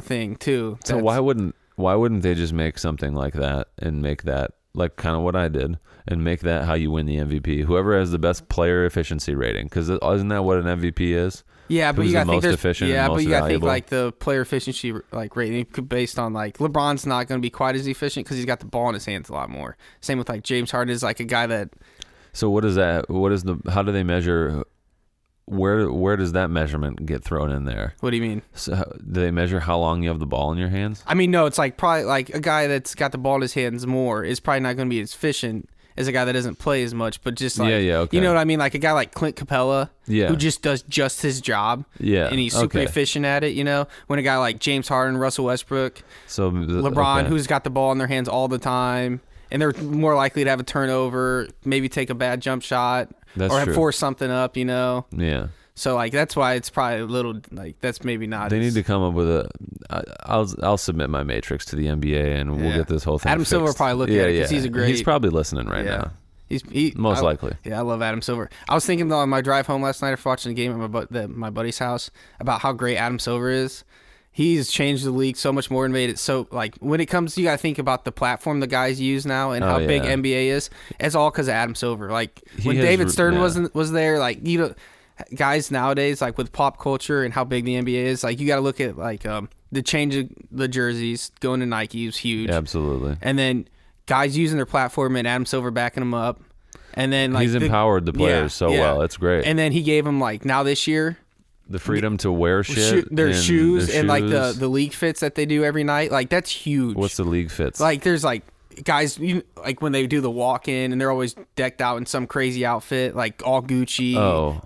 Thing too. So why wouldn't they just make something like that and make that like kind of what I did and make that how you win the MVP? Whoever has the best player efficiency rating, because isn't that what an MVP is? Yeah, but you got to think efficient. Yeah, but you got to think like the player efficiency like rating based on like LeBron's not going to be quite as efficient because he's got the ball in his hands a lot more. Same with like James Harden is like a guy that. So what is that? How do they measure? where does that measurement get thrown in there? What do you mean? So do they measure how long you have the ball in your hands? I mean, no, it's like probably like a guy that's got the ball in his hands more is probably not going to be as efficient as a guy that doesn't play as much, but just like, okay. You know what I mean? Like a guy like Clint Capella, who just does just his job, and he's super efficient at it, you know? When a guy like James Harden, Russell Westbrook, LeBron, who's got the ball in their hands all the time, and they're more likely to have a turnover, maybe take a bad jump shot, force something up, you know? Yeah. So like that's why it's probably a little like that's maybe not. They need to come up with I'll submit my matrix to the NBA and we'll get this whole thing. Adam fixed. Silver will probably look at it because he's a great. He's probably listening right now. Most likely. Yeah, I love Adam Silver. I was thinking though on my drive home last night after watching the game at my buddy's house about how great Adam Silver is. He's changed the league so much more and made it so like when it comes, you got to think about the platform the guys use now and how big NBA is. It's all because of Adam Silver. Like when David Stern was there, like you know. Guys nowadays, like with pop culture and how big the NBA is, like you got to look at like the change of the jerseys going to Nike was huge. Absolutely. And then guys using their platform and Adam Silver backing them up. And then like he's empowered the players well. It's great. And then he gave them like now this year the freedom to wear their shoes and like the league fits that they do every night. Like that's huge. What's the league fits? Like there's like guys like when they do the walk in and they're always decked out in some crazy outfit like all Gucci.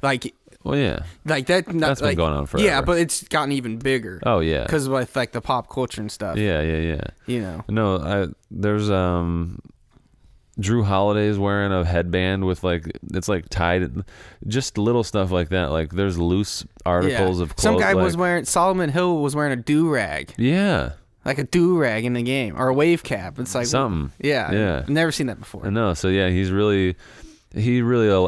Like well, yeah, like that's been going on forever. Yeah, but it's gotten even bigger. Oh yeah, because with like the pop culture and stuff. Yeah. You know, no, there's Drew Holiday's wearing a headband with like it's like tied, just little stuff like that. Like there's loose articles of clothes. Some guy was wearing Solomon Hill was wearing a do rag. Yeah. Like a do rag in the game or a wave cap. It's like something. Yeah. I've never seen that before. No, so yeah, he really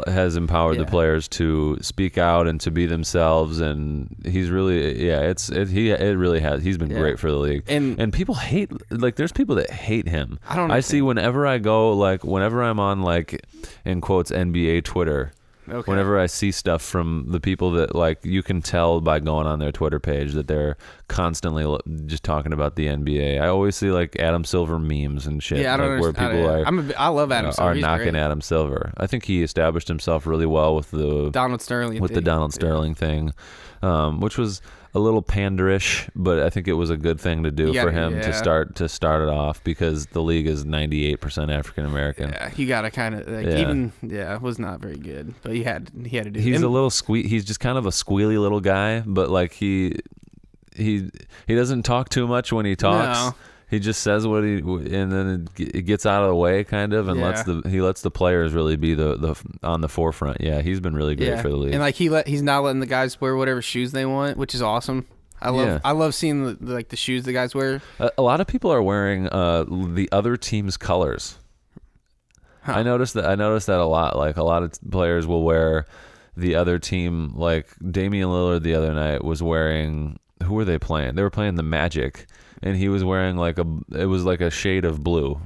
has empowered the players to speak out and to be themselves, and he's really it really has. He's been great for the league, and people hate like there's people that hate him. I see whenever I go like whenever I'm on like in quotes NBA Twitter. Okay. Whenever I see stuff from the people that like you can tell by going on their Twitter page that they're constantly just talking about the NBA. I always see like Adam Silver memes and shit. Yeah, I don't like, where people I love Adam Silver. Are knocking Adam Silver. I think he established himself really well with the Donald Sterling thing, which was a little panderish, but I think it was a good thing to do for him to start it off because the league is 98% African American. Yeah, you gotta kind of it was not very good, but he had to do. He's a little He's just kind of a squealy little guy, but like he doesn't talk too much when he talks. No. He just says what and then it gets out of the way, kind of, and lets the players really be the on the forefront. Yeah, he's been really great for the league, and like he's not letting the guys wear whatever shoes they want, which is awesome. I love seeing the shoes the guys wear. A lot of people are wearing the other team's colors. Huh. I noticed that a lot. Like a lot of players will wear the other team. Like Damian Lillard the other night was wearing. Who were they playing? They were playing the Magic. And he was wearing it was like a shade of blue,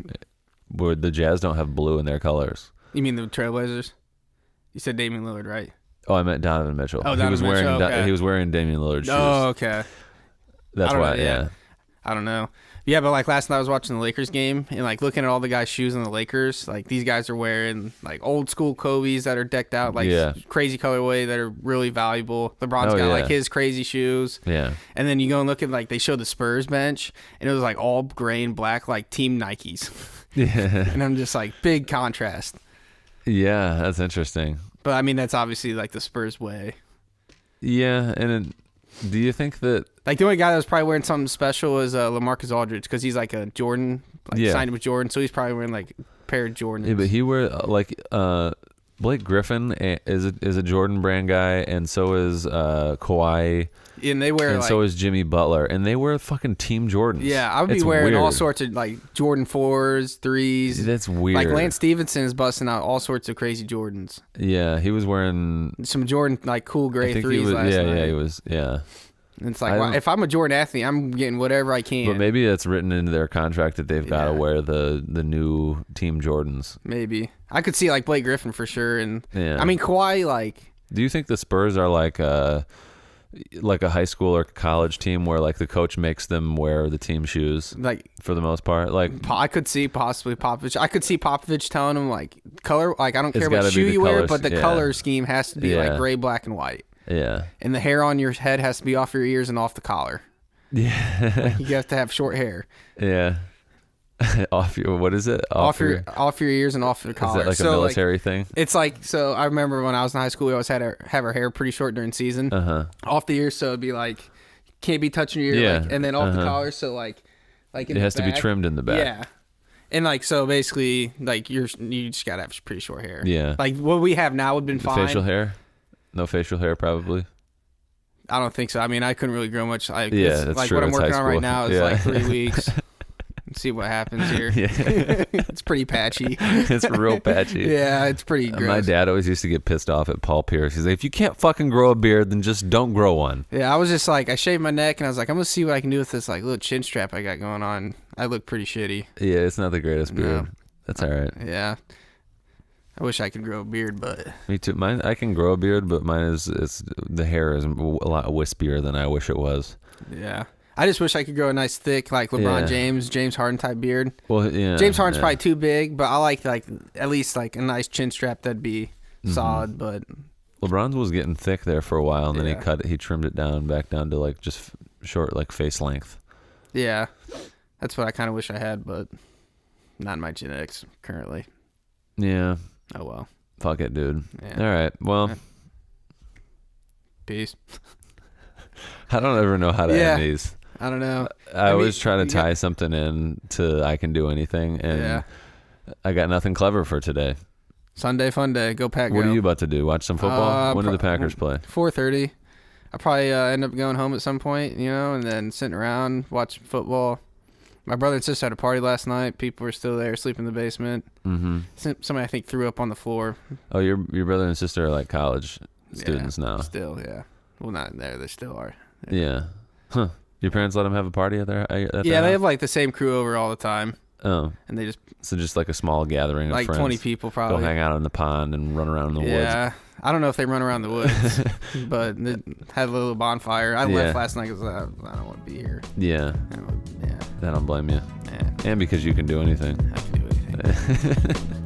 where the Jazz don't have blue in their colors. You mean the Trailblazers? You said Damian Lillard, right? Oh, I meant Donovan Mitchell. Oh, Donovan Mitchell. He was wearing Damian Lillard shoes. Oh, okay. That's why, yeah. I don't know. Yeah, but like last night I was watching the Lakers game and like looking at all the guys' shoes on the Lakers. Like these guys are wearing like old school Kobe's that are decked out like crazy colorway that are really valuable. LeBron's got like his crazy shoes. Yeah. And then you go and look at like they showed the Spurs bench and it was like all gray and black like team Nikes. Yeah. And I'm just like big contrast. Yeah, that's interesting. But I mean that's obviously like the Spurs way. Yeah, and do you think that like the only guy that was probably wearing something special was LaMarcus Aldridge because he's like a Jordan, signed with Jordan, so he's probably wearing like a pair of Jordans. Yeah, but he wear like Blake Griffin is a Jordan brand guy, and so is Kawhi. And they wear so is Jimmy Butler, and they wear fucking Team Jordans. Yeah, I would be wearing all sorts of like Jordan 4s, 3s. That's weird. Like Lance Stevenson is busting out all sorts of crazy Jordans. Yeah, he was wearing some Jordan like cool gray 3s last night. Yeah, he was. Yeah. And it's like if I'm a Jordan athlete, I'm getting whatever I can. But maybe it's written into their contract that they've got to wear the new Team Jordans. Maybe I could see like Blake Griffin for sure, and I mean Kawhi. Like, do you think the Spurs are like a high school or college team where like the coach makes them wear the team shoes, like for the most part? Like I could see possibly Popovich. I could see Popovich telling them like color, like I don't care what shoe you wear, but the color scheme has to be like gray, black, and white. Yeah. And the hair on your head has to be off your ears and off the collar. Yeah. You have to have short hair. Yeah. Off your, what is it? Off your ears and off your collar. Is that like a military thing? It's like, so I remember when I was in high school, we always had have our hair pretty short during season. Off the ears, so it'd be like, can't be touching your ear, like, and then off the collar, so like in it has to be trimmed in the back. Yeah. And like, so basically, like you just gotta have pretty short hair. Yeah. Like what we have now would have been fine. Facial hair? No facial hair, probably. I don't think so. I mean, I couldn't really grow much. That's like true. What I'm It's working high on right school. now is like 3 weeks. See what happens here. Yeah. It's pretty patchy. It's real patchy. Yeah, it's pretty gross. My dad always used to get pissed off at Paul Pierce. He's like, if you can't fucking grow a beard, then just don't grow one. Yeah, I was just like, I shaved my neck, and I was like, I'm going to see what I can do with this like little chin strap I got going on. I look pretty shitty. Yeah, it's not the greatest beard. No. That's all right. Yeah. I wish I could grow a beard, but... Me too. Mine, I can grow a beard, but mine is the hair is a lot wispier than I wish it was. Yeah. I just wish I could grow a nice thick, like LeBron James Harden type beard. Well, yeah. James Harden's probably too big, but I like at least like a nice chin strap that'd be solid. But LeBron's was getting thick there for a while, and then Yeah. he trimmed it back down to like just short, like face length. yeah, that's what I kind of wish I had, but not in my genetics currently. Yeah. Oh well. Fuck it, dude. Yeah. All right. Well, Peace. I don't ever know how to end these. I don't know. I always try to tie something in to I can do anything, and I got nothing clever for today. Sunday fun day. Go Pack. What go. are you about to do? Watch some football? When do the Packers play? 4:30. I'll probably end up going home at some point, and then sitting around watching football. My brother and sister had a party last night. People were still there, sleeping in the basement. Mm-hmm. Somebody I think threw up on the floor. Oh, your brother and sister are like college students now. Still, yeah. Well, not there. They still are. Yeah. Huh. Your parents let them have a party at their they have like the same crew over all the time. Oh. And they just like a small gathering of like friends. 20 people probably. Go hang out in the pond and run around in the woods. Yeah. I don't know if they run around the woods, but they had a little bonfire. I left last night because I don't want to be here. Yeah. Yeah. I don't blame you. Yeah. And because you can do anything. I can do anything.